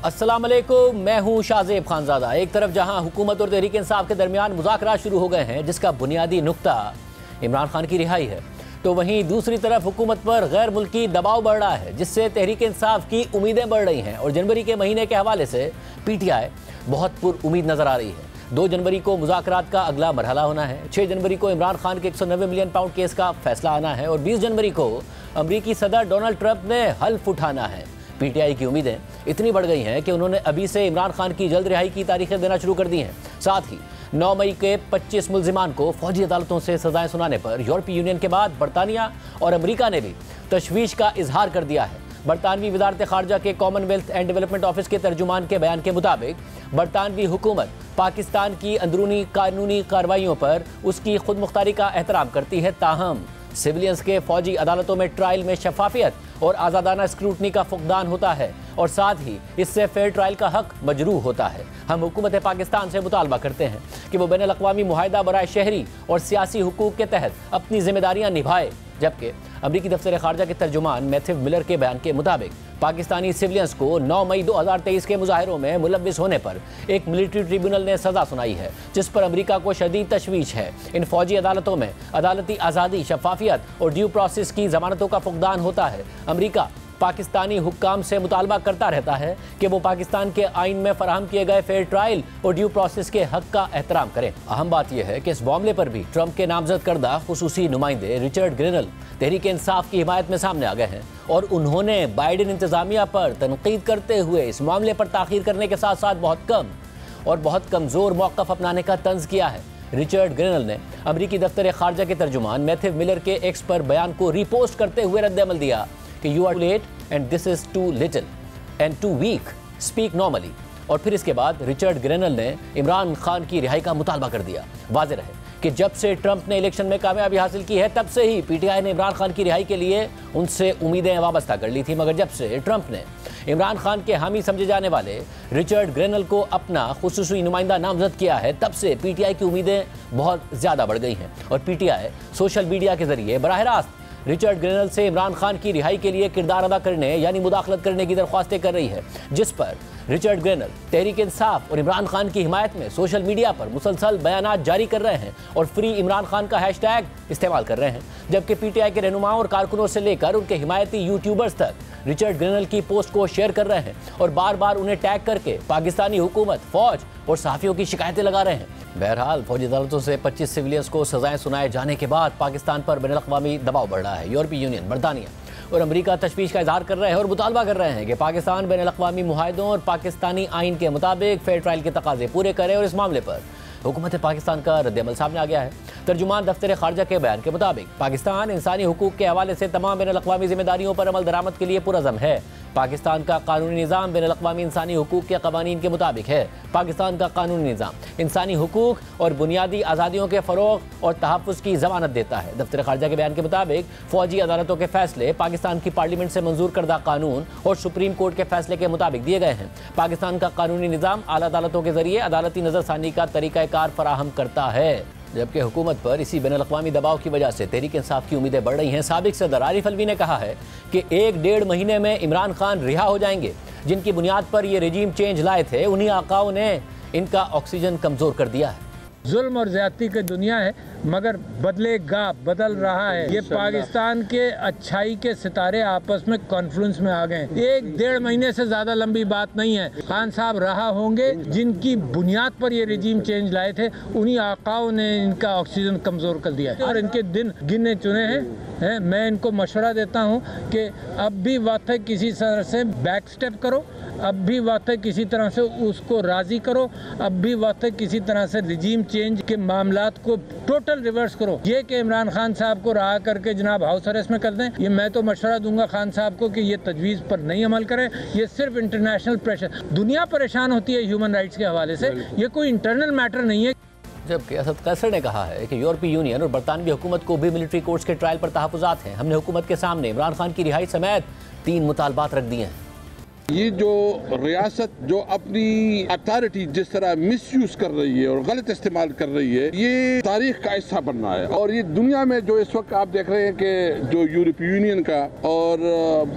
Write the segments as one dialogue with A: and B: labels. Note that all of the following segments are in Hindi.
A: अस्सलाम वालेकुम, मैं हूं शाहजेब खानजादा। एक तरफ जहां हुकूमत और तहरीक इंसाफ के दरमियान मुज़ाकरात शुरू हो गए हैं जिसका बुनियादी नुक्ता इमरान खान की रिहाई है, तो वहीं दूसरी तरफ हुकूमत पर गैर मुल्की दबाव बढ़ रहा है जिससे तहरीक इंसाफ की उम्मीदें बढ़ रही हैं और जनवरी के महीने के हवाले से पीटीआई बहुत पुरुम्मीद नजर आ रही है। 2 जनवरी को मुज़ाकरात का अगला मरहला होना है, 6 जनवरी को इमरान खान के 190 मिलियन पाउंड केस का फैसला आना है और 20 जनवरी को अमरीकी सदर डोनाल्ड ट्रंप ने हल्फ उठाना है। पीटीआई की उम्मीदें इतनी बढ़ गई हैं कि उन्होंने अभी से इमरान खान की जल्द रिहाई की तारीखें देना शुरू कर दी हैं। साथ ही 9 मई के 25 मुल्जिमान को फौजी अदालतों से सजाएं सुनाने पर यूरोपीय यूनियन के बाद बरतानिया और अमरीका ने भी तशवीश का इजहार कर दिया है। बरतानवी वजारत खारजा के कॉमनवेल्थ एंड डेवलपमेंट ऑफिस के तर्जुमान के बयान के मुताबिक बरतानवी हुकूमत पाकिस्तान की अंदरूनी कानूनी कार्रवाइयों पर उसकी खुद मुख्तारी का एहतराम करती है, ताहम सिविलियंस के फौजी अदालतों में ट्रायल में शफाफियत और आज़ादाना स्क्रूटनी का फुकदान होता है और साथ ही इससे फेयर ट्रायल का हक मजरूह होता है। हम हुकूमत पाकिस्तान से मुतालबा करते हैं कि वो बैनुल-अक़वामी मुआहिदा बराए शहरी और सियासी हुकूक के तहत अपनी जिम्मेदारियां निभाए, जबकि अमरीकी दफ्तर खारजा के तर्जुमान मैथ्यू मिलर के बयान के मुताबिक पाकिस्तानी सिविलियंस को 9 मई 2023 के मुजाहिरों में मुलव्विस होने पर एक मिलिट्री ट्रिब्यूनल ने सजा सुनाई है जिस पर अमरीका को शदीद तशवीश है। इन फौजी अदालतों में अदालती आज़ादी, शफाफियत और ड्यू प्रोसेस की जमानतों का फुकदान होता है। अमरीका पाकिस्तानी हुक्काम से मुतालबा करता रहता है कि वो पाकिस्तान के आइन में फराहम किए गए फेयर ट्रायल और ड्यू प्रोसेस के हक का एहतराम करें। अहम बात यह है कि इस मामले पर भी ट्रंप के नामजद करदा खुसूसी नुमाइंदे रिचर्ड ग्रेनल तहरीक इंसाफ की हिमायत में सामने आ गए हैं और उन्होंने बाइडेन इंतजामिया पर तनकीद करते हुए इस मामले पर ताखीर करने के साथ साथ बहुत कम और बहुत कमज़ोर मौक़िफ़ अपनाने का तंज़ किया है। रिचर्ड ग्रेनल ने अमरीकी दफ्तर खारजा के तर्जुमान मैथ्यू मिलर के एक्स पर बयान को रीपोस्ट करते हुए रद्द-ए-अमल दिया कि you are late and this is too little and too weak, speak normally. और फिर इसके बाद रिचर्ड ग्रेनल ने इमरान खान की रिहाई का मुतालबा कर दिया। वाज़ेह रहे कि जब से ट्रंप ने इलेक्शन में कामयाबी हासिल की है तब से ही पीटीआई ने इमरान खान की रिहाई के लिए उनसे उम्मीदें वाबस्ता कर ली थी, मगर जब से ट्रंप ने इमरान खान के हामी समझे जाने वाले रिचर्ड ग्रेनल को अपना खुसूसी नुमाइंदा नामजद किया है तब से पीटीआई की उम्मीदें बहुत ज़्यादा बढ़ गई हैं और पीटीआई सोशल मीडिया के जरिए बराह रास्त रिचर्ड ग्रेनल से इमरान खान की रिहाई के लिए किरदार अदा करने यानी मुदाखलत करने की दरख्वास्तें कर रही है, जिस पर रिचर्ड ग्रेनल तहरीक इंसाफ और इमरान खान की हिमायत में सोशल मीडिया पर मुसलसल बयानात जारी कर रहे हैं और फ्री इमरान खान का हैशटैग इस्तेमाल कर रहे हैं, जबकि पीटीआई के रहनुमाओं और कारकुनों से लेकर उनके हिमायती यूट्यूबर्स तक रिचर्ड ग्रेनल की पोस्ट को शेयर कर रहे हैं और बार बार उन्हें टैग करके पाकिस्तानी हुकूमत, फौज और सहाफ़ियों की शिकायतें लगा रहे हैं। बहरहाल फौजी अदालतों से 25 सिविलियंस को सजाएं सुनाए जाने के बाद पाकिस्तान पर बैनुल-अक़वामी दबाव बढ़ रहा है। यूरोपीय यूनियन, बरतानिया और अमरीका तशवीश का इजहार कर रहे हैं और मुतालबा कर रहे हैं कि पाकिस्तान बैनुल-अक़वामी मुआहिदों और पाकिस्तानी आइन के मुताबिक फेयर ट्रायल के तकाजे पूरे करे और इस मामले पर हुकूमत पाकिस्तान का रद्द-ए-अमल सामने आ गया है। तर्जुमान दफ्तर खारजा के बयान के मुताबिक पाकिस्तान इंसानी हुकूक के हवाले से तमाम बैनुल-अक़वामी जिम्मेदारियों पर अमल दरामद के लिए पुरज़म है। पाकिस्तान का कानूनी निज़ाम बैनुल-अक़वामी इंसानी हुकूक के क़वानीन के मुताबिक है। पाकिस्तान का कानूनी निज़ाम इंसानी हुकूक और बुनियादी आज़ादियों के फ़रोग़ और तहफ़्फ़ुज़ की ज़मानत देता है। दफ्तर खारजा के बयान के मुताबिक फ़ौजी अदालतों के फ़ैसले पाकिस्तान की पार्लियामेंट से मंजूर करदा कानून और सुप्रीम कोर्ट के फ़ैसले के मुताबिक दिए गए हैं। पाकिस्तान का कानूनी निज़ाम आला अदालतों के ज़रिए अदालती नज़रसानी का तरीक़ाकार फराहम करता है, जबकि हुकूमत पर इसी बैनुल-अक़वामी दबाव की वजह से तहरीक इंसाफ की उम्मीदें बढ़ रही हैं। साबिक़ सदर आरिफ अलवी ने कहा है कि 1-1.5 महीने में इमरान खान रिहा हो जाएंगे। जिनकी बुनियाद पर ये रेजीम चेंज लाए थे उन्हीं आकाओं ने इनका ऑक्सीजन कमज़ोर कर दिया है।
B: जुल्म और ज़्यादती की दुनिया है मगर बदलेगा, बदल रहा है। ये पाकिस्तान के अच्छाई के सितारे आपस में कॉन्फ्लुएंस में आ गए। 1-1.5 महीने से ज़्यादा लंबी बात नहीं है। खान साहब रहा होंगे, जिनकी बुनियाद पर ये रिजीम चेंज लाए थे उन्हीं आकाओं ने इनका ऑक्सीजन कमज़ोर कर दिया है और इनके दिन गिने चुने हैं। मैं इनको मशवरा देता हूँ कि अब भी वक्त है किसी तरह से बैक स्टेप करो, अब भी वक्त है किसी तरह से उसको राज़ी करो, अब भी वक्त है किसी तरह से रिजीम चेंज के मामलात को टोटल रिवर्स करो। ये कि इमरान खान साहब को रहा करके जनाब हाउस अरेस्ट में कर दें, ये मैं तो मशवरा दूंगा खान साहब को कि ये तजवीज़ पर नहीं अमल करें। ये सिर्फ इंटरनेशनल प्रेशर, दुनिया परेशान होती है ह्यूमन राइट्स के हवाले से, ये कोई इंटरनल मैटर नहीं है।
A: जबकि असद कैसर ने कहा है कि यूरोपीय यूनियन और बरतानवी हुकूमत को भी मिलिट्री कोर्ट्स के ट्रायल पर तहफ़्फ़ुज़ात हैं। हमने हुकूमत के सामने इमरान खान की रिहाई समेत 3 मुतालबात रख दिए हैं।
C: ये जो रियासत जो अपनी अथॉरिटी जिस तरह मिसयूज कर रही है और गलत इस्तेमाल कर रही है, ये तारीख का हिस्सा बनना है। और ये दुनिया में जो इस वक्त आप देख रहे हैं कि जो यूरोपीय यूनियन का और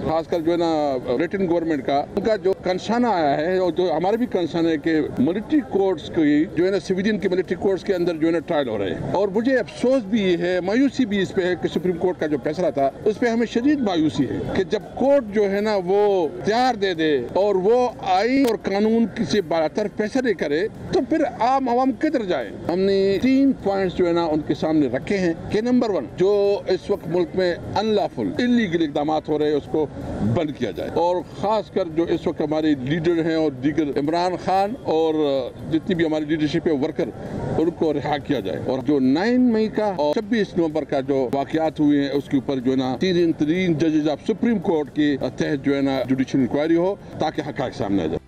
C: खासकर जो है ना ब्रिटेन गवर्नमेंट का, उनका जो कंसर्न आया है और जो हमारा भी कंसर्न है कि मिलिट्री कोर्ट्स की जो है ना सिविलियन के मिलिट्री कोर्ट्स के अंदर जो है ना ट्रायल हो रहे हैं। और मुझे अफसोस भी है, मायूसी भी इस पे है कि सुप्रीम कोर्ट का जो फैसला था उस पर हमें शदीद मायूसी है कि जब कोर्ट जो है ना वो इख्तियार दे दे और वो आईन और कानून से बातर फैसले करे तो फिर आम आवाम किधर जाए। हमने 3 पॉइंट्स जो है ना उनके सामने रखे हैं कि नंबर 1 जो इस वक्त मुल्क में अनलॉफुल इलीगल इकदाम हो रहे हैं उसको बंद किया जाए, और खासकर जो इस वक्त हमारे लीडर हैं और दीगर इमरान खान और जितनी भी हमारी लीडरशिप है वर्कर, उनको रिहा किया जाए। और जो 9 मई का और 26 नवंबर का जो वाकयात हुए हैं उसके ऊपर जो है ना 3 जजेज ऑफ सुप्रीम कोर्ट के तहत जो है ना जुडिशियल इंक्वायरी हो ताकि हक़ाइक़ सामने आ जाए।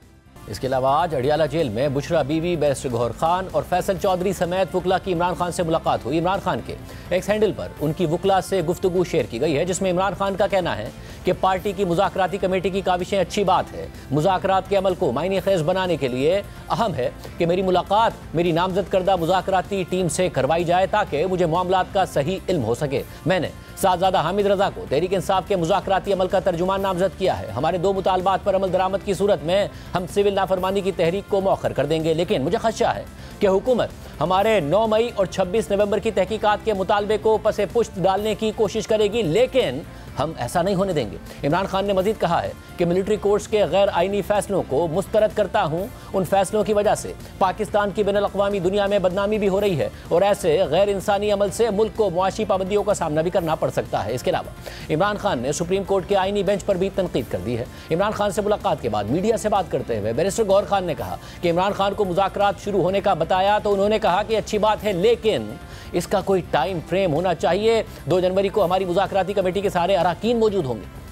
A: इसके अलावा आज अडियाला जेल में बुशरा बीवी, बैरिस्टर गौहर खान और फैसल चौधरी समेत वकला की इमरान खान से मुलाकात हुई। इमरान खान के एक्स हैंडल पर उनकी वकला से गुफ्तगू शेयर की गई है, जिसमें इमरान खान का कहना है कि पार्टी की मुज़ाकराती कमेटी की काविशें अच्छी बात है, मुज़ाकरात के अमल को मायने खेज बनाने के लिए अहम है कि मेरी मुलाकात मेरी नामजद करदा मुज़ाकराती टीम से करवाई जाए ताकि मुझे मामलात का सही इल्म हो सके। मैंने साहबजादा हामिद रजा को तहरीक इंसाफ के मुज़ाकराती अमल का तर्जुमान नामजद किया है। हमारे 2 मुतालबात पर अमल दरामद की सूरत में हम सिविल नाफरमानी की तहरीक को मौखर कर देंगे, लेकिन मुझे खदशा है कि हुकूमत हमारे 9 मई और 26 नवंबर की तहकीकात के मुतालबे को पसे पुश्त डालने की कोशिश करेगी, लेकिन हम ऐसा नहीं होने देंगे। इमरान खान ने मजीद कहा है कि मिलिट्री कोर्ट्स के गैर आइनी फैसलों को मुस्तरद करता हूँ। उन फैसलों की वजह से पाकिस्तान की बैनुल अक़वामी दुनिया में बदनामी भी हो रही है और ऐसे गैर इंसानी अमल से मुल्क को मुआशी पाबंदियों का सामना भी करना पड़ सकता है। इसके अलावा इमरान खान ने सुप्रीम कोर्ट के आइनी बेंच पर भी तनकीद कर दी है। इमरान खान से मुलाकात के बाद मीडिया से बात करते हुए बैरिस्टर गौहर खान ने कहा कि इमरान खान को मुज़ाकरात शुरू होने का बताया तो उन्होंने कहा कि अच्छी बात है, लेकिन इसका कोई टाइम फ्रेम होना चाहिए। 2 जनवरी को हमारी मुज़ाकराती कमेटी के सारे अरकान मौजूद होंगे।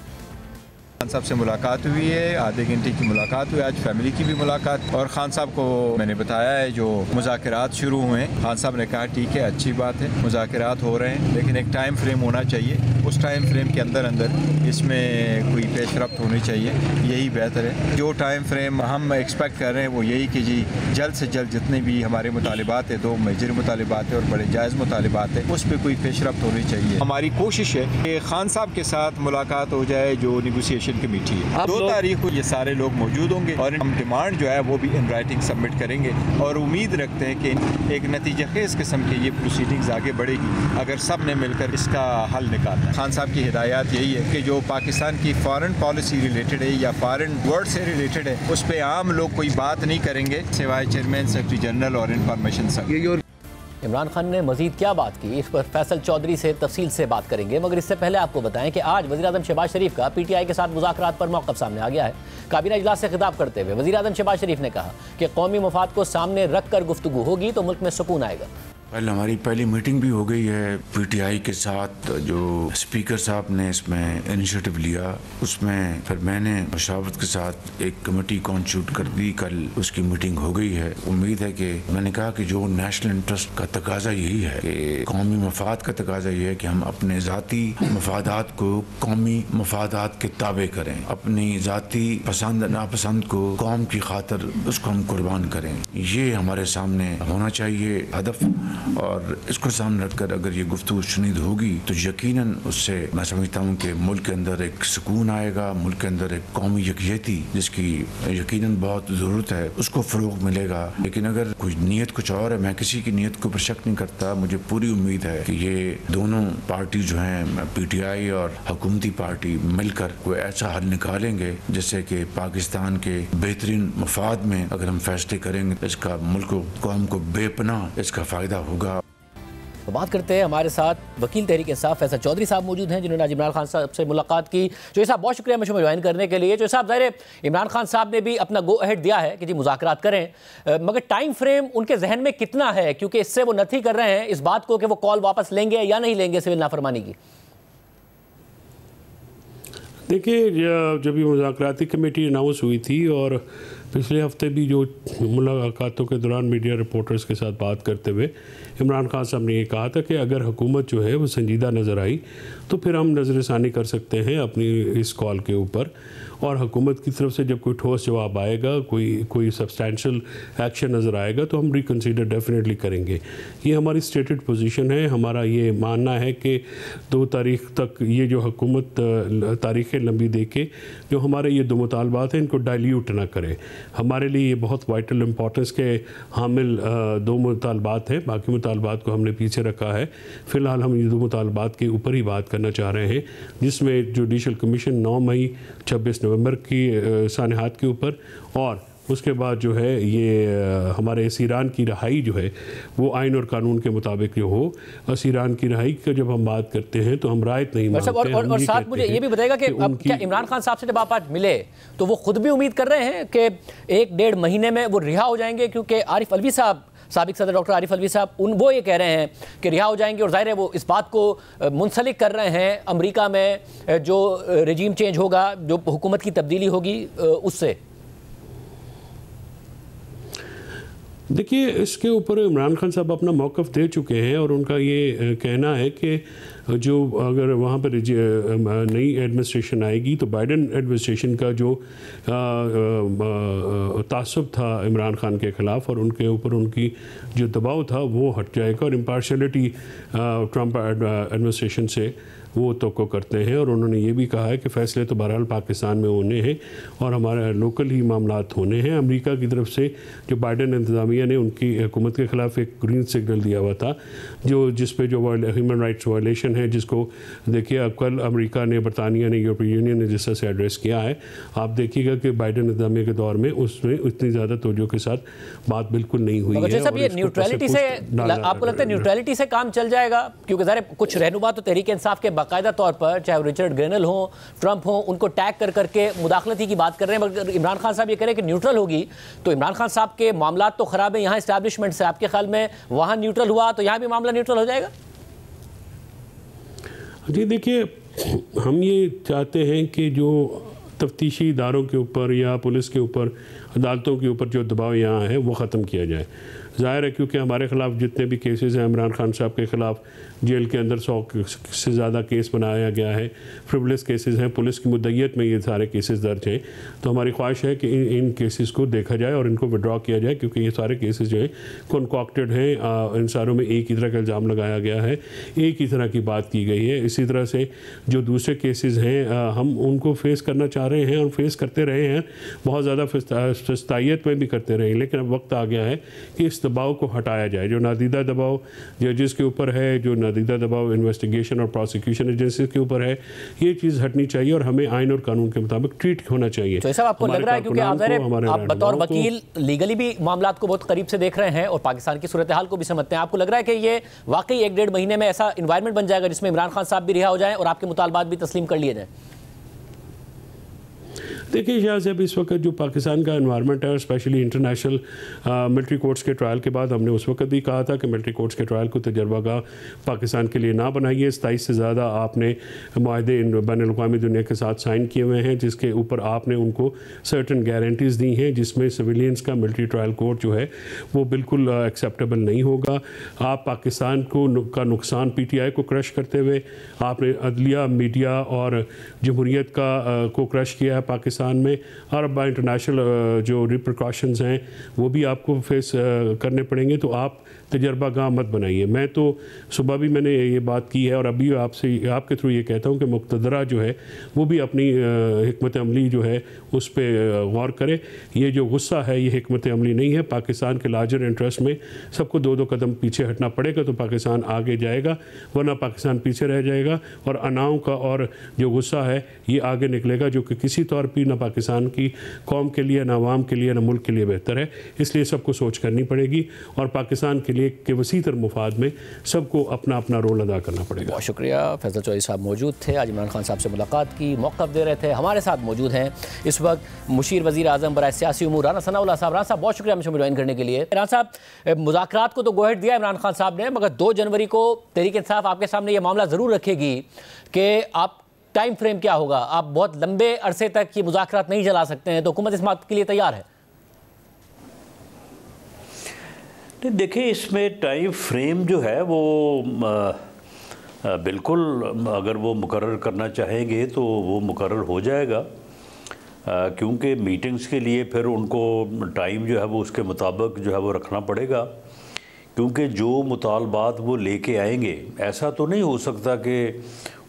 D: खान साहब से मुलाकात हुई है, आधे घंटे की मुलाकात हुई, आज फैमिली की भी मुलाकात। और खान साहब को मैंने बताया है जो मुज़ाकरात शुरू हुए हैं, खान साहब ने कहा ठीक है, अच्छी बात है, मुज़ाकरात हो रहे हैं, लेकिन एक टाइम फ्रेम होना चाहिए। उस टाइम फ्रेम के अंदर इसमें कोई पेशरफ्त होनी चाहिए, यही बेहतर है। जो टाइम फ्रेम हम एक्सपेक्ट कर रहे हैं वो यही कि जी जल्द से जल्द जितने भी हमारे मुतालिबात है, 2 मेजर मुतालिबात है और बड़े जायज़ मुतालिबात है, उस पर कोई पेशरफ्त होनी चाहिए। हमारी कोशिश है कि खान साहब के साथ मुलाकात हो जाए जो निगोसिएशन कमेटी है। 2 तारीख को ये सारे लोग मौजूद होंगे और हम डिमांड जो है वो भी इन राइटिंग सबमिट करेंगे और उम्मीद रखते हैं कि एक नतीजा खेज किस्म की ये प्रोसीडिंग्स आगे बढ़ेगी अगर सब ने मिलकर इसका हल निकालना। खान साहब की हिदायत यही है कि जो पाकिस्तान की फॉरेन पॉलिसी रिलेटेड है या फॉरेन वर्ड से रिलेटेड है उस पर आम लोग कोई बात नहीं करेंगे सिवाय चेयरमैन, सेक्रेटरी जनरल और इंफॉर्मेशन सेक्रेटरी।
A: इमरान खान ने मजीद क्या बात की, इस पर फैसल चौधरी से तफसील से बात करेंगे, मगर इससे पहले आपको बताएं कि आज वज़ीर-ए-आज़म शहबाज शरीफ का पीटीआई के साथ मुज़ाकरात पर मौक़िफ़ सामने आ गया है। काबीना इजलास से खिताब करते हुए वज़ीर-ए-आज़म शहबाज शरीफ ने कहा कि कौमी मफाद को सामने रख कर गुफ्तगू होगी तो मुल्क में सुकून आएगा।
E: कल हमारी पहली मीटिंग भी हो गई है पीटीआई के साथ। जो स्पीकर साहब ने इसमें इनिशिएटिव लिया उसमें फिर मैंने मशावरत के साथ एक कमेटी कॉन्स्टिट्यूट कर दी, कल उसकी मीटिंग हो गई है। उम्मीद है कि मैंने कहा कि जो नेशनल इंटरेस्ट का तकाजा यही है कि कौमी मफाद का तकाजा यही है कि हम अपने ज़ाती मफादात को कौमी मफादात के ताबे करें, अपनी ज़ाती पसंद नापसंद को कौम की खातिर उसको हम कुर्बान करें। ये हमारे सामने होना चाहिए हदफ, और इसको सामने रखकर अगर ये गुफ्तगू शुनीद होगी तो यकीनन उससे मैं समझता हूँ कि मुल्क के अंदर एक सुकून आएगा, मुल्क के अंदर एक कौमी यकजहती जिसकी यकीनन बहुत ज़रूरत है उसको फ़रोग़ मिलेगा। लेकिन अगर कोई नीयत कुछ और है, मैं किसी की नीयत के ऊपर शक नहीं करता, मुझे पूरी उम्मीद है कि ये दोनों पार्टी जो हैं पीटीआई और हुकूमती पार्टी मिलकर कोई ऐसा हल निकालेंगे जिससे कि पाकिस्तान के बेहतरीन मफाद में अगर हम फैसले करेंगे इसका मुल्क कौम को बेपनाह इसका फ़ायदा होगा।
A: तो बात करते हैं, हमारे साथ वकील तहरीक इंसाफ फैसल चौधरी साहब मौजूद हैं जिन्होंने आज इमरान खान साहब से मुलाकात की। जो साहब बहुत शुक्रिया मुझे ज्वाइन करने के लिए। जो साहब ज़ाहिर है इमरान खान साहब ने भी अपना गो अहेड दिया है कि जी मुज़ाकरात करें, मगर टाइम फ्रेम उनके जहन में कितना है, क्योंकि इससे वो नथी कर रहे हैं इस बात को कि वो कॉल वापस लेंगे या नहीं लेंगे सिविल नाफरमानी की।
F: देखिए, जब ये मुज़ाकराती कमेटी अनाउंस हुई थी और पिछले हफ्ते भी जो मुलाकातों के दौरान मीडिया रिपोर्टर्स के साथ बात करते हुए इमरान खान साहब ने ये कहा था कि अगर हुकूमत जो है वो संजीदा नज़र आई तो फिर हम नज़रसानी कर सकते हैं अपनी इस कॉल के ऊपर। और हुकूमत की तरफ से जब कोई ठोस जवाब आएगा, कोई सब्सटैंशियल एक्शन नज़र आएगा तो हम रिकन्सिडर डेफिनेटली करेंगे। ये हमारी स्टेटेड पोजीशन है। हमारा ये मानना है कि 2 तारीख तक ये जो हुकूमत तारीखें लंबी दे के जो हमारे ये 2 मुतालबात हैं इनको डाइल्यूट ना करे। हमारे लिए ये बहुत वाइटल इम्पोर्टेंस के हामिल 2 मुतालबात हैं। बाकी मुतालबात को हमने पीछे रखा है। फ़िलहाल हम ये 2 मुतालबात के ऊपर ही बात करना चाह रहे हैं, जिसमें जुडिशल कमीशन 9 मई 26 नवंबर की सानहात के ऊपर, और उसके बाद जो है ये हमारे असीरान की रहाई जो है वो आइन और कानून के मुताबिक जो हो। असीरान की रहाई का जब हम बात करते हैं तो हम रायत नहीं मानते।
A: और साथ मुझे ये भी बताएगा कि अब क्या इमरान खान साहब से जब आप आज मिले तो वो खुद भी उम्मीद कर रहे हैं कि 1-1.5 महीने में वो रिहा हो जाएंगे? क्योंकि आरिफ अलवी साहब, साबिक सदर डॉक्टर आरिफ अलवी साहब, वो ये कह रहे हैं कि रिहा हो जाएंगे, और जाहिर है वो इस बात को मुंसलिक कर रहे हैं अमेरिका में जो रजीम चेंज होगा, जो हुकूमत की तब्दीली होगी उससे।
F: देखिए, इसके ऊपर इमरान खान साहब अपना मौक़िफ़ दे चुके हैं और उनका ये कहना है कि जो अगर वहाँ पर नई एडमिनिस्ट्रेशन आएगी तो बाइडन एडमिनिस्ट्रेशन का जो तासुब था इमरान खान के ख़िलाफ़ और उनके ऊपर उनकी जो दबाव था वो हट जाएगा, और इम्पार्शलिटी ट्रंप एडमिनिस्ट्रेशन से वो तवक्को करते हैं। और उन्होंने ये भी कहा है कि फ़ैसले तो बहरहाल पाकिस्तान में होने हैं और हमारे लोकल ही मामलात होने हैं। अमेरिका की तरफ से जो बाइडन इंतज़ामिया ने उनकी हुकूमत के ख़िलाफ़ एक ग्रीन सिग्नल दिया हुआ था, जिस पे जो ह्यूमन राइट्स वायलेशन है, जिसको देखिए अब कल अमेरिका ने, बरतानिया ने, यूरोपीय यूनियन ने जिस तरह से एड्रेस किया है, आप देखिएगा कि बाइडन इंतज़ामिया के दौर में उसमें इतनी ज़्यादा तवज्जो के साथ बात बिल्कुल नहीं हुई है।
A: ये न्यूट्रलिटी से आपको लगता है न्यूट्रलिटी से काम चल जाएगा? क्योंकि ज़रा कुछ रहनुमा तो तहरीक इंसाफ के बाकायदा तौर पर, चाहे रिचर्ड ग्रेनल हो, ट्रंप हो, उनको टैग कर करके मुदाखलती की बात कर रहे हैं, मगर इमरान खान साहब ये कह रहे हैं कि न्यूट्रल होगी। तो इमरान खान साहब के मामलात तो ख़राब है यहाँ इस्टेब्लिशमेंट से, आपके ख्याल में वहाँ न्यूट्रल हुआ तो यहाँ भी मामला न्यूट्रल हो जाएगा?
F: जी देखिए, हम ये चाहते हैं कि जो तफ्तीशी इदारों के ऊपर या पुलिस के ऊपर, अदालतों के ऊपर जो दबाव यहाँ है वो ख़त्म किया जाए। ज़ाहिर है क्योंकि हमारे ख़िलाफ़ जितने भी केसेस हैं, इमरान खान साहब के ख़िलाफ़ जेल के अंदर 100 से ज़्यादा केस बनाया गया है, फ्रिवलेस केसेस हैं, पुलिस की मुद्दत में ये सारे केसेस दर्ज हैं। तो हमारी ख्वाहिश है कि इन केसेस को देखा जाए और इनको विड्रॉ किया जाए, क्योंकि ये सारे केसेस जो हैं कॉन्कॉक्टेड हैं। इन सारों में एक ही तरह का इल्ज़ाम लगाया गया है, एक ही तरह की बात की गई है। इसी तरह से जो दूसरे केसेस हैं हम उनको फेस करना चाह रहे हैं और फेस करते रहे हैं, बहुत ज़्यादा फस्तायत में भी करते रहे, लेकिन अब वक्त आ गया है कि इस दबाव को हटाया जाए। जो नादीदा दबाव जिसके ऊपर है, जो नादीदा दबाव इन्वेस्टिगेशन और प्रोसिक्यूशन एजेंसी के ऊपर है, ये चीज़ हटनी चाहिए और हमें आइन और कानून के मुताबिक ट्रीट होना चाहिए।
A: तो ऐसा आपको लग रहा है, क्योंकि आप बतौर वकील लीगली भी मामलात को बहुत करीब से देख रहे हैं और पाकिस्तान की सूरत हाल को भी समझते हैं, आपको लग रहा है कि ये वाकई 1-1.5 महीने में ऐसा इन्वायरमेंट बन जाएगा जिसमें इमरान खान साहब भी रिहा हो जाएं और आपके मुतालबात भी तस्लीम कर लिए जाएं?
F: देखिए शाह साहब, इस वक्त जो पाकिस्तान का एनवायरनमेंट है और स्पेशली इंटरनेशनल मिलिट्री कोर्ट्स के ट्रायल के बाद हमने उस वक्त भी कहा था कि मिलिट्री कोर्ट्स के ट्रायल को तजर्बागाह पाकिस्तान के लिए ना बनाइए। 27 से ज़्यादा आपने माहदे बैनुल-अक़वामी दुनिया के साथ साइन किए हुए हैं, जिसके ऊपर आपने उनको सर्टन गारंटीज़ दी हैं, जिसमें सिविलियंस का मिलिट्री ट्रायल कोर्ट जो है वो बिल्कुल एक्सेप्टेबल नहीं होगा। आप पाकिस्तान का नुकसान PTI को क्रश करते हुए आपने अदलिया, मीडिया और जमहूरियत को क्रश किया है पाकिस्तान में, और अब इंटरनेशनल जो रिप्रिकॉशंस हैं वो भी आपको फेस करने पड़ेंगे। तो आप तजर्बा गाह मत बनाइए। मैं तो सुबह भी मैंने ये बात की है और अभी आपके थ्रू ये कहता हूँ कि मुक़्तदरा जो है वो भी अपनी हिकमत अमली जो है उस पर गौर करे। ये जो गुस्सा है ये हिकमत अमली नहीं है। पाकिस्तान के लार्जर इंटरेस्ट में सबको 2-2 कदम पीछे हटना पड़ेगा तो पाकिस्तान आगे जाएगा, वरना पाकिस्तान पीछे रह जाएगा और अनाओं का और जो गुस्सा है ये आगे निकलेगा, जो कि किसी तौर पर ना पाकिस्तान की कौम के लिए, ना अवाम के लिए, ना मुल्क के लिए बेहतर है। इसलिए सबको सोच करनी पड़ेगी और पाकिस्तान के लिए के वसीतर मुफाद में सबको अपना अपना रोल अदा करना पड़ेगा।
A: बहुत शुक्रिया। फैसल चौधरी साहब मौजूद थे, आज इमरान खान साहब से मुलाकात की, मौक़िफ़ दे रहे थे। हमारे साथ मौजूद हैं इस वक्त मुशीर वज़ीर आज़म बराए सियासी उमूर राना सनाउल्लाह साहब। राना साहब बहुत शुक्रिया मुझे ज्वाइन करने के लिए। राना साहब, मुज़ाकरात को तो गो अहेड दिया इमरान खान साहब ने, मगर 2 जनवरी को तहरीक इंसाफ आपके सामने ये मामला ज़रूर रखेगी कि आप टाइम फ्रेम क्या होगा, आप बहुत लंबे अरसे तक ये मुज़ाकरात नहीं चला सकते हैं, तो हुकूमत इस बात के लिए तैयार है?
G: देखिए, इसमें टाइम फ्रेम जो है वो बिल्कुल अगर वो मुकर्रर करना चाहेंगे तो वो मुकर्रर हो जाएगा। क्योंकि मीटिंग्स के लिए फिर उनको टाइम जो है वो उसके मुताबिक जो है वो रखना पड़ेगा, क्योंकि जो मुतालबात वो लेके आएंगे ऐसा तो नहीं हो सकता कि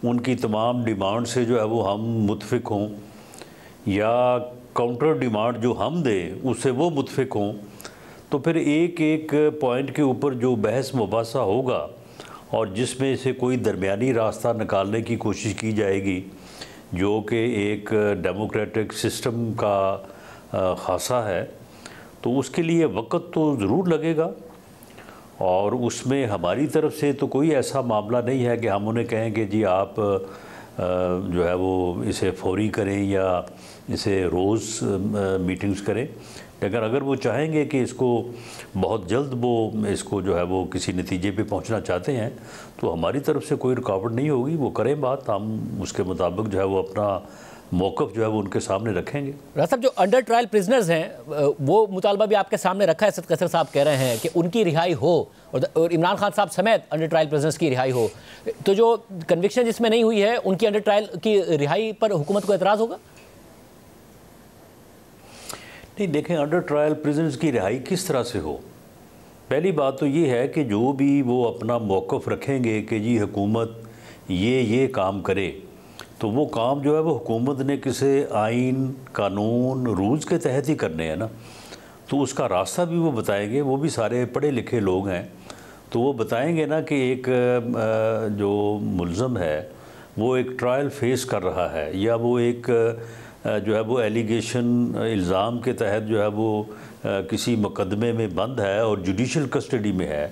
G: उनकी तमाम डिमांड से जो है वो हम मुतफिक हों या काउंटर डिमांड जो हम दें उससे वो मुतफिक हों। तो फिर एक एक पॉइंट के ऊपर जो बहस मुबासा होगा और जिसमें से कोई दरमियानी रास्ता निकालने की कोशिश की जाएगी जो कि एक डेमोक्रेटिक सिस्टम का खासा है, तो उसके लिए वक्त तो ज़रूर लगेगा। और उसमें हमारी तरफ से तो कोई ऐसा मामला नहीं है कि हम उन्हें कहें कि जी आप जो है वो इसे फौरी करें या इसे रोज़ मीटिंग्स करें। लेकिन अगर वो चाहेंगे कि इसको बहुत जल्द वो इसको जो है वो किसी नतीजे पे पहुंचना चाहते हैं तो हमारी तरफ से कोई रुकावट नहीं होगी, वो करें बात, हम उसके मुताबिक जो है वो अपना मौक़िफ़ जो है वो उनके सामने रखेंगे।
A: राज साहब, जो अंडर ट्रायल प्रिजनर्स हैं वो मुतालबा भी आपके सामने रखा है। सद कसर साहब कह रहे हैं कि उनकी रिहाई हो और इमरान खान साहब समेत अंडर ट्रायल प्रिजनर्स की रिहाई हो। तो जो कन्विक्शन जिसमें नहीं हुई है उनकी अंडर ट्रायल की रिहाई पर हुकूमत को एतराज़ होगा?
G: नहीं, देखें, अंडर ट्रायल प्रिजनर्स की रिहाई किस तरह से हो, पहली बात तो ये है कि जो भी वो अपना मौक़िफ़ रखेंगे कि जी हुकूमत ये काम करे, तो वो काम जो है वो हुकूमत ने किसी आइन, कानून, रूल्स के तहत ही करने हैं ना, तो उसका रास्ता भी वो बताएंगे। वो भी सारे पढ़े लिखे लोग हैं, तो वो बताएंगे ना कि एक जो मुल्ज़म है वो एक ट्रायल फेस कर रहा है या वो एक जो है वो एलिगेशन, इल्ज़ाम के तहत जो है वो किसी मुकदमे में बंद है और जुडिशल कस्टडी में है,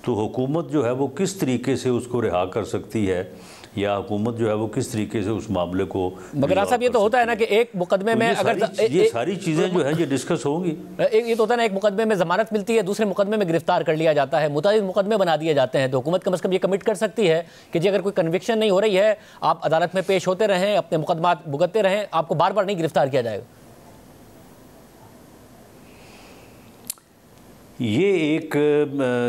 G: तो हुकूमत जो है वो किस तरीके से उसको रिहा कर सकती है या हुकूमत जो है वो किस तरीके से उस मामले को।
A: मगर साहब ये तो होता है ना कि एक मुकदमे में अगर
G: ये सारी चीज़ें जो है ये डिस्कस होंगी।
A: ये तो होता है ना, एक मुकदमे में जमानत मिलती है, दूसरे मुकदमे में गिरफ्तार कर लिया जाता है, मुताबिक मुकदमे बना दिए जाते हैं, तो हुकूमत कम से कम ये कमिट कर सकती है कि जी अगर कोई कन्विक्शन नहीं हो रही है आप अदालत में पेश होते रहें, अपने मुकदमा भुगतते रहें, आपको बार बार नहीं गिरफ्तार किया जाएगा।
G: ये एक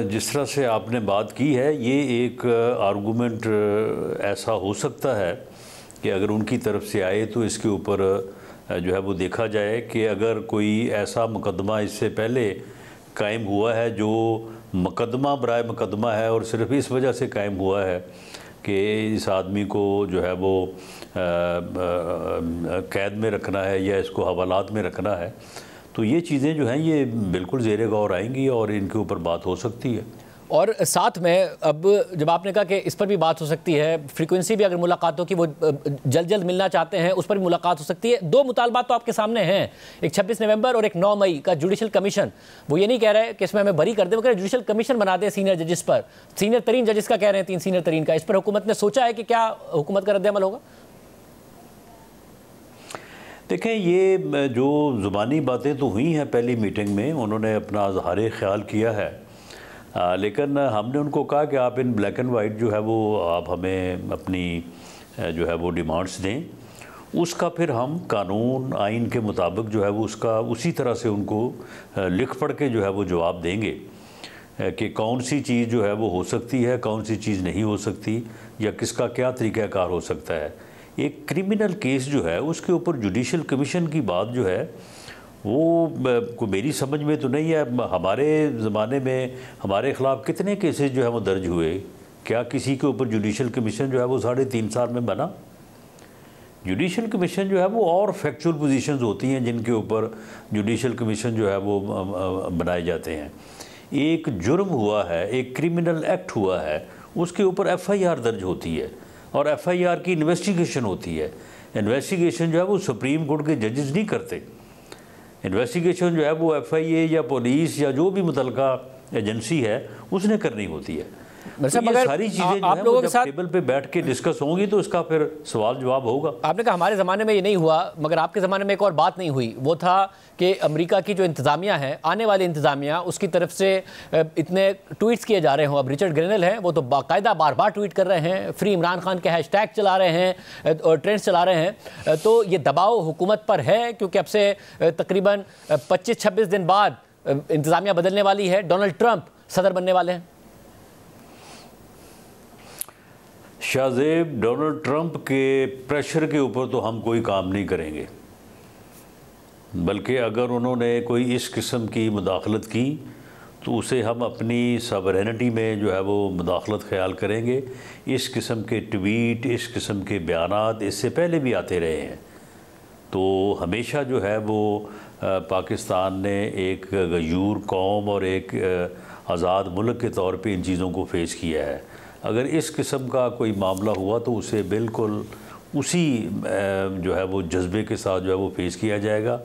G: जिस तरह से आपने बात की है, ये एक आर्गूमेंट ऐसा हो सकता है कि अगर उनकी तरफ से आए तो इसके ऊपर जो है वो देखा जाए कि अगर कोई ऐसा मुकदमा इससे पहले कायम हुआ है जो मुकदमा बराए मुकदमा है और सिर्फ इस वजह से कायम हुआ है कि इस आदमी को जो है वो कैद में रखना है या इसको हवालात में रखना है, तो ये चीज़ें जो हैं ये बिल्कुल ज़ेरे गौर आएंगी और इनके ऊपर बात हो सकती है।
A: और साथ में अब जब आपने कहा कि इस पर भी बात हो सकती है, फ्रीक्वेंसी भी अगर मुलाकातों की वो जल्द जल्द मिलना चाहते हैं उस पर भी मुलाकात हो सकती है। दो मुतालबात तो आपके सामने हैं, एक 26 नवंबर और एक 9 मई का जुडिशल कमीशन। वो ये नहीं कह रहे कि इसमें हमें बरी कर दे, वो कह रहे जुडिशल कमीशन बना दे सीनियर जजेस पर, सीनियर तरीन जजेस का कह रहे हैं, 3 सीनियर तरीन का। इस पर हुकूमत ने सोचा है कि क्या हुकूमत का रद्द-ए-अमल होगा?
G: देखें, ये जो ज़ुबानी बातें तो हुई हैं पहली मीटिंग में, उन्होंने अपना इज़हार ख्याल किया है, लेकिन हमने उनको कहा कि आप इन ब्लैक एंड वाइट जो है वो आप हमें अपनी जो है वो डिमांड्स दें, उसका फिर हम कानून आइन के मुताबिक जो है वो उसका उसी तरह से उनको लिख पढ़ के जो है वो जवाब देंगे कि कौन सी चीज़ जो है वो हो सकती है, कौन सी चीज़ नहीं हो सकती या किसका क्या तरीक़ाकार हो सकता है। एक क्रिमिनल केस जो है उसके ऊपर जुडिशल कमीशन की बात जो है वो मेरी समझ में तो नहीं है। हमारे ज़माने में हमारे ख़िलाफ़ कितने केसेस जो है वो दर्ज हुए, क्या किसी के ऊपर जुडिशल कमीशन जो है वो 3.5 साल में बना? जुडिशल कमीशन जो है वो और फैक्चुअल पोजीशंस होती हैं जिनके ऊपर जुडिशल कमीशन जो है वो बनाए जाते हैं। एक जुर्म हुआ है, एक क्रिमिनल एक्ट हुआ है, उसके ऊपर FIR दर्ज होती है और FIR की इन्वेस्टिगेशन होती है। इन्वेस्टिगेशन जो है वो सुप्रीम कोर्ट के जजेस नहीं करते, इन्वेस्टिगेशन जो है वो FIA या पुलिस या जो भी मुतलका एजेंसी है उसने करनी होती है। तो ये सारी चीज़ें आप लोगों के साथ टेबल पे बैठ के डिस्कस होंगी तो इसका फिर सवाल जवाब होगा।
A: आपने कहा हमारे ज़माने में ये नहीं हुआ, मगर आपके ज़माने में एक और बात नहीं हुई, वो था कि अमेरिका की जो इंतज़ामिया है, आने वाली इंतज़ामिया, उसकी तरफ से इतने ट्वीट्स किए जा रहे हों। अब रिचर्ड ग्रेनेल हैं, वो तो बाकायदा बार बार ट्वीट कर रहे हैं, फ्री इमरान खान के हैशटैग चला रहे हैं और ट्रेंड्स चला रहे हैं। तो ये दबाव हुकूमत पर है क्योंकि अब से तकरीबन 25-26 दिन बाद इंतज़ामिया बदलने वाली है, डोनाल्ड ट्रंप सदर बनने वाले हैं।
G: शाहजेब, डोनाल्ड ट्रंप के प्रेशर के ऊपर तो हम कोई काम नहीं करेंगे। बल्कि अगर उन्होंने कोई इस किस्म की मुदाखलत की तो उसे हम अपनी सवरेनिटी में जो है वो मुदाखलत ख्याल करेंगे। इस किस्म के ट्वीट, इस किस्म के बयानात इससे पहले भी आते रहे हैं। तो हमेशा जो है वो पाकिस्तान ने एक गयूर कौम और एक आज़ाद मुल्क के तौर पे इन चीज़ों को फेस किया है। अगर इस किस्म का कोई मामला हुआ तो उसे बिल्कुल उसी जो है वो जज्बे के साथ जो है वो फेस किया जाएगा।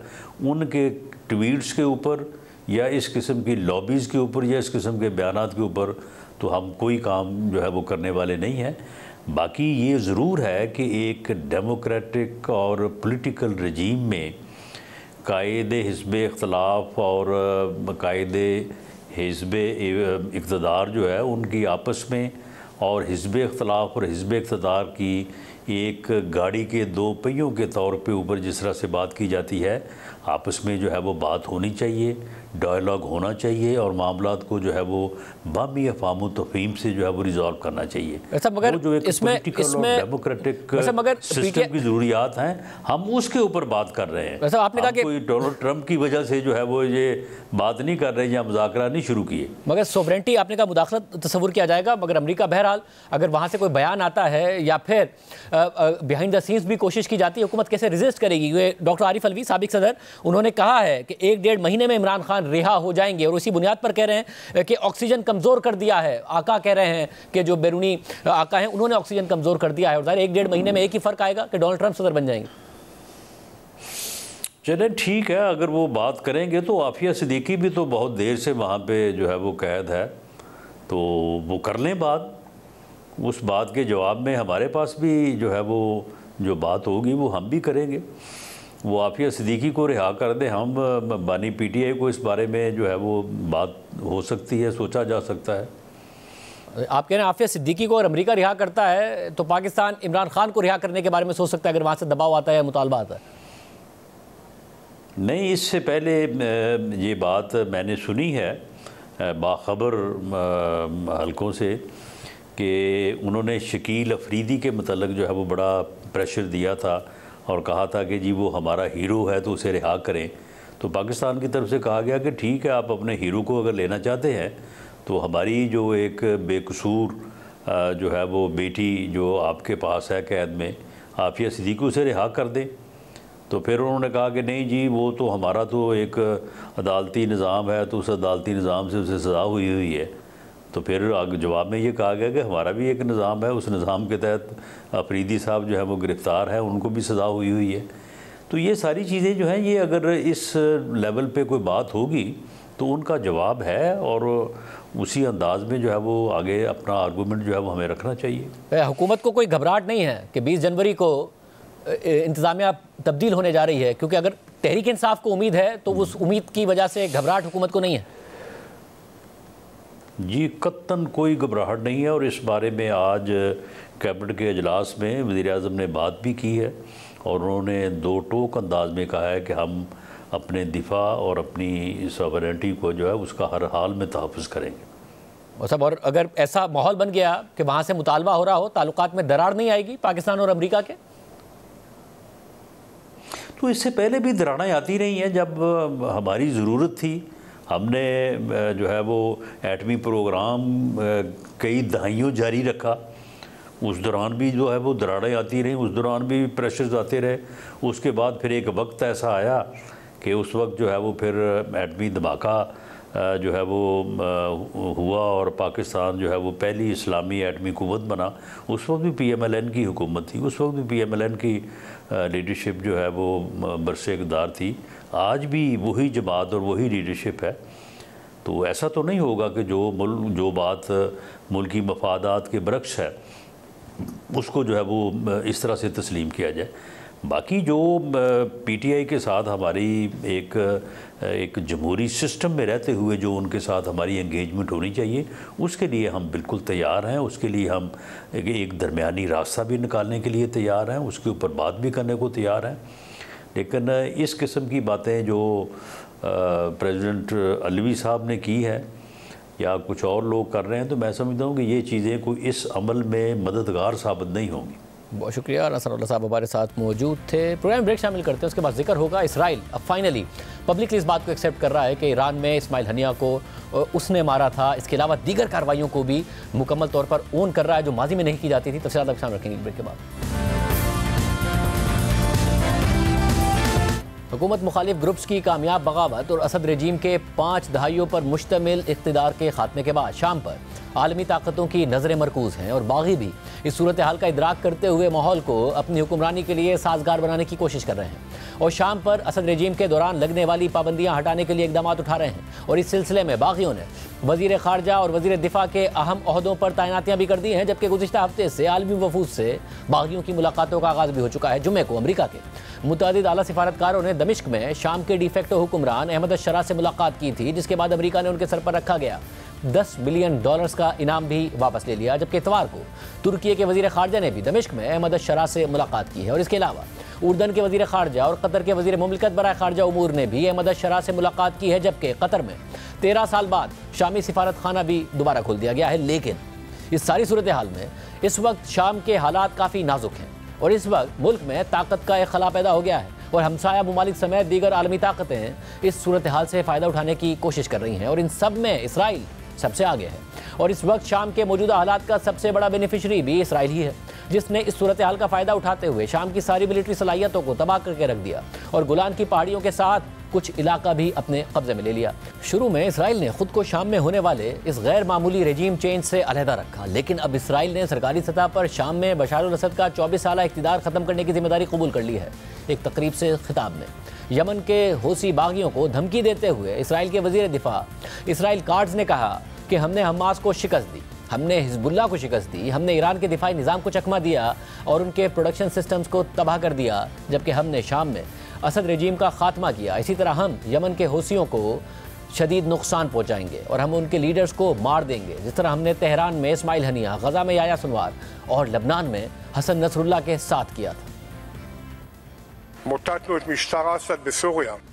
G: उनके ट्वीट्स के ऊपर या इस किस्म की लॉबीज़ के ऊपर या इस किस्म के बयानात के ऊपर तो हम कोई काम जो है वो करने वाले नहीं हैं। बाकी ये ज़रूर है कि एक डेमोक्रेटिक और पॉलिटिकल रजीम में कायदे हिज़्ब इख्तलाफ और कायदे हिज़्ब इक़्तिदार जो है उनकी आपस में और हिज़्ब इख्तलाफ और हिज़्ब इक़्तिदार की एक गाड़ी के दो पहियों के तौर पे ऊपर जिस तरह से बात की जाती है, आपस में जो है वो बात होनी चाहिए, डायलॉग होना चाहिए और मामलात को जो है वो बामी अफ़ाम तफ़हीम से जो है वो रिजॉल्व करना चाहिए।
A: ऐसा मगर
G: जो एक पॉलिटिकल और डेमोक्रेटिक सिस्टम की ज़रूरियात हैं, हम उसके ऊपर बात कर रहे हैं।
A: वैसे आपने कहा कि
G: कोई डोनाल्ड ट्रंप की वजह से जो है वो ये बात नहीं कर रहे या मुज़ाकरा नहीं शुरू किए।
A: मगर सोवरेंटी आपने कहा मुदाखलत तस्वुर किया जाएगा, मगर अमेरिका बहरहाल अगर वहाँ से कोई बयान आता है या फिर बिहाइंड द सीन्स भी कोशिश की जाती है, हुकूमत कैसे रेजिस्ट करेगी? डॉक्टर आरिफ अलवी साबिक सदर उन्होंने कहा है कि 1-1.5 महीने में इमरान खान रिहा हो जाएंगे और उसी बुनियाद पर कह रहे हैं कि ऑक्सीजन कमज़ोर कर दिया है। आका कह रहे हैं कि जो बैरूनी आका हैं उन्होंने ऑक्सीजन कमज़ोर कर दिया है और 1-1.5 महीने में एक ही फ़र्क आएगा कि डोनाल्ड ट्रंप सदर बन जाएंगे।
G: चले ठीक है, अगर वो बात करेंगे तो आफिया सिद्दीकी भी तो बहुत देर से वहाँ पे जो है वो कैद है, तो वो कर लें बात। उस बात के जवाब में हमारे पास भी जो है वो जो बात होगी वो हम भी करेंगे। वो आफिया सिद्दीकी को रिहा कर दें, हम बानी PTI को इस बारे में जो है वो बात हो सकती है, सोचा जा सकता है।
A: आप कह रहे हैं आफिया सिद्दीकी को और अमेरिका रिहा करता है तो पाकिस्तान इमरान खान को रिहा करने के बारे में सोच सकता है अगर वहाँ से दबाव आता है, मुतालबा आता है?
G: नहीं, इससे पहले ये बात मैंने सुनी है बाखबर हलकों से कि उन्होंने शकील अफरीदी के मतलब जो है वो बड़ा प्रेशर दिया था और कहा था कि जी वो हमारा हीरो है तो उसे रिहा करें। तो पाकिस्तान की तरफ से कहा गया कि ठीक है, आप अपने हीरो को अगर लेना चाहते हैं तो हमारी जो एक बेकसूर जो है वो बेटी जो आपके पास है कैद में, आफिया सिद्दीकी, उसे रिहा कर दें। तो फिर उन्होंने कहा कि नहीं जी, वो तो हमारा तो एक अदालती निज़ाम है तो उस अदालती निज़ाम से उसे सज़ा हुई है। तो फिर जवाब में ये कहा गया कि हमारा भी एक निज़ाम है, उस निज़ाम के तहत अफरीदी साहब जो है वो गिरफ़्तार है, उनको भी सज़ा हुई है। तो ये सारी चीज़ें जो हैं ये अगर इस लेवल पे कोई बात होगी तो उनका जवाब है और उसी अंदाज में जो है वो आगे अपना आर्गूमेंट जो है वो हमें रखना चाहिए।
A: हुकूमत को कोई घबराहट नहीं है कि 20 जनवरी को इंतज़ामिया तब्दील होने जा रही है? क्योंकि अगर तहरीक इंसाफ को उम्मीद है तो उस उम्मीद की वजह से घबराहट हुकूमत को नहीं है।
G: जी कत्तन कोई घबराहट नहीं है और इस बारे में आज कैबिनेट के अजलास में वज़ीर-ए-आज़म ने बात भी की है और उन्होंने दो टोक अंदाज में कहा है कि हम अपने दिफा और अपनी सॉवरेनिटी को जो है उसका हर हाल में तहफ़्फ़ुज़ करेंगे।
A: सब और अगर ऐसा माहौल बन गया कि वहाँ से मुतालबा हो रहा हो, ताल्लुकात में दरार नहीं आएगी पाकिस्तान और अमेरिका के?
G: तो इससे पहले भी दरारें आती रही हैं जब हमारी ज़रूरत थी। हमने जो है वो एटमी प्रोग्राम कई दहाइयों जारी रखा, उस दौरान भी जो है वो दरारें आती रहीं, उस दौरान भी प्रेशर्स आते रहे। उसके बाद फिर एक वक्त ऐसा आया कि उस वक्त जो है वो फिर एटमी धमाका जो है वो हुआ और पाकिस्तान जो है वो पहली इस्लामी एटमी कुव्वत बना। उस वक्त भी PMLN की हुकूमत थी, उस वक्त भी PMLN की लीडरशिप जो है वो बरसे इक़्तिदार थी। आज भी वही जमात और वही लीडरशिप है। तो ऐसा तो नहीं होगा कि जो बात मुल्की मफादात के बरक्स है उसको जो है वो इस तरह से तस्लीम किया जाए। बाकी जो PTI के साथ हमारी एक जमहूरी सिस्टम में रहते हुए जो उनके साथ हमारी एंगेजमेंट होनी चाहिए, उसके लिए हम बिल्कुल तैयार हैं। उसके लिए हम एक दरमियानी रास्ता भी निकालने के लिए तैयार हैं, उसके ऊपर बात भी करने को तैयार हैं। लेकिन इस किस्म की बातें जो प्रेसिडेंट अलवी साहब ने की है या कुछ और लोग कर रहे हैं, तो मैं समझता हूँ कि ये चीज़ें कोई इस अमल में मददगार साबित नहीं होंगी।
A: बहुत शुक्रिया। नसरुल्लाह साहब हमारे साथ मौजूद थे। प्रोग्राम ब्रेक शामिल करते हैं, उसके बाद जिक्र होगा इसराइल अब फाइनली पब्लिकली इस बात को एक्सेप्ट कर रहा है कि ईरान में इस्माइल हनिया को उसने मारा था। इसके अलावा दीगर कार्रवाइयों को भी मुकम्मल तौर पर ओन कर रहा है जो माजी में नहीं की जाती थी। तफसीलात आप शामिल रखेंगे ब्रेक के बाद। हुकूमत मुखालिफ ग्रुप्स की कामयाब बगावत और असद रजीम के 5 दहाइयों पर मुश्तमिल इक़्तिदार के खात्मे के बाद शाम पर आलमी ताकतों की नज़रें मरकूज़ हैं और बागी भी इस सूरत हाल का इदराक करते हुए माहौल को अपनी हुक्मरानी के लिए साजगार बनाने की कोशिश कर रहे हैं और शाम पर असद रजीम के दौरान लगने वाली पाबंदियाँ हटाने के लिए इकदाम उठा रहे हैं। और इस सिलसिले में बागियों ने वज़ीर ख़ारजा और वज़ीर दिफा के अहम ओहदों पर तैनातियाँ भी कर दी हैं, जबकि गुज़िश्ता हफ्ते से आलमी वफूद से बागियों की मुलाकातों का आगाज़ भी हो चुका है। जुम्मे को अमरीका के मुतअद्दिद आला सिफारतकारों ने दमिश्क में शाम के डिफेक्टो हुक्मरान अहमद अश-शरा से मुलाकात की थी, जिसके बाद अमरीका ने उनके सर पर रखा गया $10 बिलियन का इनाम भी वापस ले लिया। जबकि इतवार को तुर्की के वज़ीर ख़ारजा ने भी दमिश्क में अहमद अश-शरा से मुलाकात की है। और इसके अलावा उर्दन के वज़ीर ख़ारजा और कतर के वज़ीर मुमलिकत बराए ख़ारजा उमूर ने भी अहमद अश-शरा से मुलाकात की है, जबकि कतर में 13 साल बाद शामी सिफारत खाना भी दोबारा खोल दिया गया है। लेकिन इस सारी सूरत हाल में इस वक्त शाम के हालात काफ़ी नाजुक हैं और इस वक्त मुल्क में ताकत का एक खला पैदा हो गया है और हमसाया ममालिक समेत दीगर आलमी ताकतें इस सूरत हाल से फ़ायदा उठाने की कोशिश कर रही हैं और इन सब में इसराइल सबसे आगे है। और इस वक्त शाम के मौजूदा हालात का सबसे बड़ा बेनिफिशरी भी इसराइल ही है, जिसने इस सूरत हाल का फ़ायदा उठाते हुए शाम की सारी मिलिट्री सलाहियतों को तबाह करके रख दिया और गोलान की पहाड़ियों के साथ कुछ इलाका भी अपने कब्जे में ले लिया। शुरू में इसराइल ने खुद को शाम में होने वाले इस गैर मामूली रेजीम चेंज से अलहदा रखा, लेकिन अब इसराइल ने सरकारी सतह पर शाम में बशार अल असद का 24 साला इक़्तिदार ख़त्म करने की जिम्मेदारी कबूल कर ली है। एक तकरीब से खिताब में यमन के हौसी बागियों को धमकी देते हुए इसराइल के वज़ीर दिफा इसराइल कार्ड्स ने कहा कि हमने हमास को शिकस्त दी, हमने हिजबुल्लाह को शिकस्त दी, हमने ईरान के दिफाई निज़ाम को चकमा दिया और उनके प्रोडक्शन सिस्टम्स को तबाह कर दिया, जबकि हमने शाम में असद रजीम का खात्मा किया। इसी तरह हम यमन के हौसियों को शदीद नुकसान पहुँचाएंगे और हम उनके लीडर्स को मार देंगे, जिस तरह हमने तेहरान में इस्माइल हनिया, गज़ा में याया सिनवार और लबनान में हसन नसरुल्लाह के साथ किया था।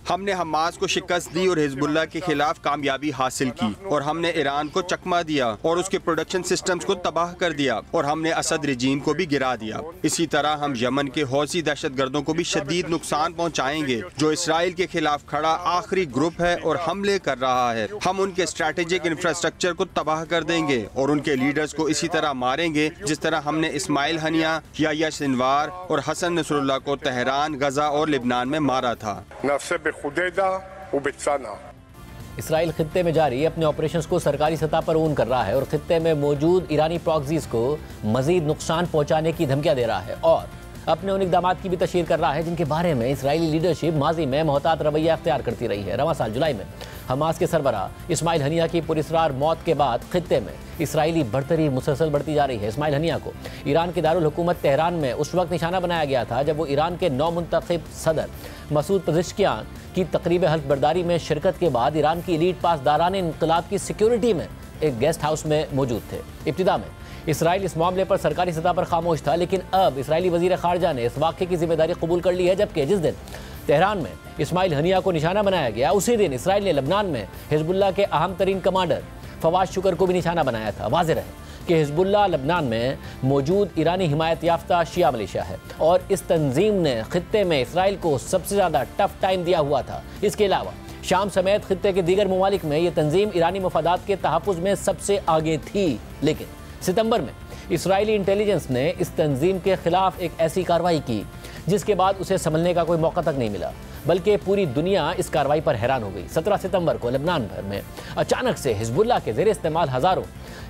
H: हमने हमास को शिकस्त दी और हिजबुल्लाह के खिलाफ कामयाबी हासिल की और हमने ईरान को चकमा दिया और उसके प्रोडक्शन सिस्टम्स को तबाह कर दिया और हमने असद रजीम को भी गिरा दिया। इसी तरह हम यमन के हौसी दहशतगर्दों को भी शदीद नुकसान पहुँचाएंगे, जो इसराइल के खिलाफ खड़ा आखिरी ग्रुप है और हमले कर रहा है। हम उनके स्ट्रेटेजिक इंफ्रास्ट्रक्चर को तबाह कर देंगे और उनके लीडर्स को इसी तरह मारेंगे जिस तरह हमने इस्माइल हनिया, याया सिनवार और हसन नसरुल्लाह को तेहरान, गजा और लिबनान में मारा था।
A: इसराइल खित्ते में जारी अपने ऑपरेशंस को सरकारी सतह पर ऊन कर रहा है और खित्ते में मौजूद ईरानी प्रॉक्सीज को मजीद नुकसान पहुंचाने की धमकियां दे रहा है और अपने उन इक़दामात की भी तशहीर कर रहा है जिनके बारे में इसराइली लीडरशिप माजी में मोहतात रवैया अख्तियार करती रही है। रवां साल जुलाई में हमास के सरबरा इस्माइल हनिया की पुरस्रार मौत के बाद खित्ते में इसराइली बढ़तरी मुसलसल बढ़ती जा रही है। इस्माइल हनिया को ईरान के दारुल हुकूमत तेहरान में उस वक्त निशाना बनाया गया था जब वो ईरान के नौमुंतखब सदर मसूद पेज़ेश्कियान की तकरीब हल्फ बर्दारी में शिरकत के बाद ईरान की एलीट पासदारान इनकलाब की सिक्योरिटी में एक गेस्ट हाउस में मौजूद थे। इब्तिदा में इसराइल इस मामले पर सरकारी सतह पर खामोश था, लेकिन अब इसराइली वज़ीर ख़ारजा ने इस वाक़े की जिम्मेदारी कबूल कर ली है, जबकि जिस दिन तेहरान में इस्माइल हनिया को निशाना बनाया गया उसी दिन इसराइल ने लबनान में हिजबुल्लाह के अहम तरीन कमांडर फवाद शुक्र को भी निशाना बनाया था। वाज़ेह रहे कि हिजबुल्लाह लबनान में मौजूद ईरानी हिमायत याफ्ता शिया मलेशिया है और इस तंजीम ने खित्ते में इसराइल को सबसे ज़्यादा टफ टाइम दिया हुआ था। इसके अलावा शाम समेत खित्ते के दीगर ममालिक में ये तंजीम ईरानी मफादात के तहफ़्फ़ुज़ में सबसे आगे थी, लेकिन सितंबर में इसराइली इंटेलिजेंस ने इस तंजीम के खिलाफ एक ऐसी कार्रवाई की जिसके बाद उसे संभलने का कोई मौका तक नहीं मिला, बल्कि पूरी दुनिया इस कार्रवाई पर हैरान हो गई। 17 सितंबर को लबनान भर में अचानक से हिजबुल्लाह के ज़ेर इस्तेमाल हज़ारों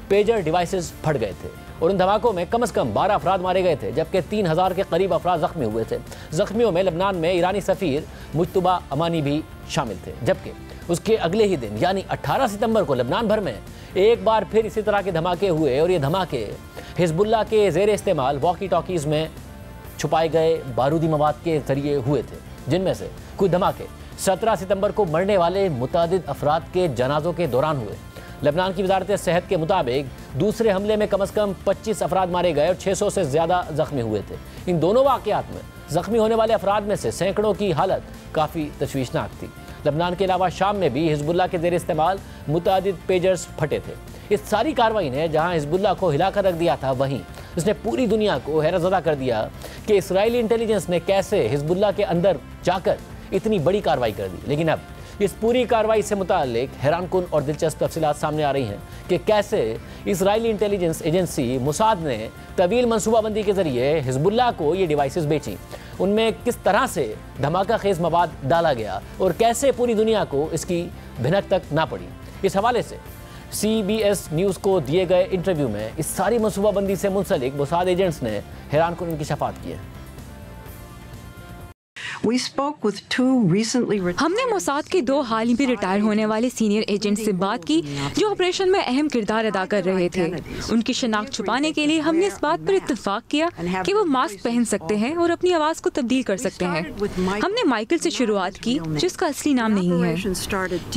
A: पेजर डिवाइसेस फट गए थे और उन धमाकों में कम से कम 12 अफराद मारे गए थे, जबकि 3000 के करीब अफराद जख्मी हुए थे। जख्मियों में लबनान में ईरानी सफ़ीर मुज्तबा अमानी भी शामिल थे, जबकि उसके अगले ही दिन यानी 18 सितंबर को लबनान भर में एक बार फिर इसी तरह के धमाके हुए और ये धमाके हिजबुल्लाह के ज़ेर इस्तेमाल वॉकी टॉकीज़ में छुपाए गए बारूदी मवाद के ज़रिए हुए थे, जिनमें से कुछ धमाके 17 सितंबर को मरने वाले मुतादिद अफराद के जनाजों के दौरान हुए। लबनान की वजारत सेहत के मुताबिक दूसरे हमले में कम से कम 25 अफराद मारे गए और 600 से ज़्यादा ज़ख्मी हुए थे। इन दोनों वाक़यात में ज़ख्मी होने वाले अफराद में से सैकड़ों की हालत काफ़ी तशवीशनाक थी। लबनान के अलावा शाम में भी हिजबुल्लाह के ज़ेर इस्तेमाल मुतादिद पेजर्स फटे थे। इस सारी कार्रवाई ने जहां हिजबुल्लाह को हिलाकर रख दिया था, वहीं इसने पूरी दुनिया को हैरतज़दा कर दिया कि इस्राएली इंटेलिजेंस ने कैसे हिजबुल्लाह के अंदर जाकर इतनी बड़ी कार्रवाई कर दी। लेकिन अब इस पूरी कार्रवाई से मुताल्लिक हैरानकुन और दिलचस्प तफसीलात सामने आ रही हैं कि कैसे इजरायली इंटेलिजेंस एजेंसी मुसाद ने तवील मनसूबाबंदी के जरिए हिजबुल्लाह को ये डिवाइसेस बेची, उनमें किस तरह से धमाका खेज मवाद डाला गया और कैसे पूरी दुनिया को इसकी भिनक तक ना पड़ी। इस हवाले से CBS न्यूज़ को दिए गए इंटरव्यू में इस सारी मनसूबाबंदी से मुंसलिक मुसाद एजेंट्स ने हैरानकुन इंकशाफात किए।
I: हमने मोसाद के 2 हाल ही में रिटायर होने वाले सीनियर एजेंट से बात की जो ऑपरेशन में अहम किरदार अदा कर रहे थे। उनकी शनाख्त छुपाने के लिए हमने इस बात पर इत्तेफाक किया कि वो मास्क पहन सकते हैं और अपनी आवाज़ को तब्दील कर सकते हैं। हमने माइकल से शुरुआत की जिसका असली नाम नहीं है।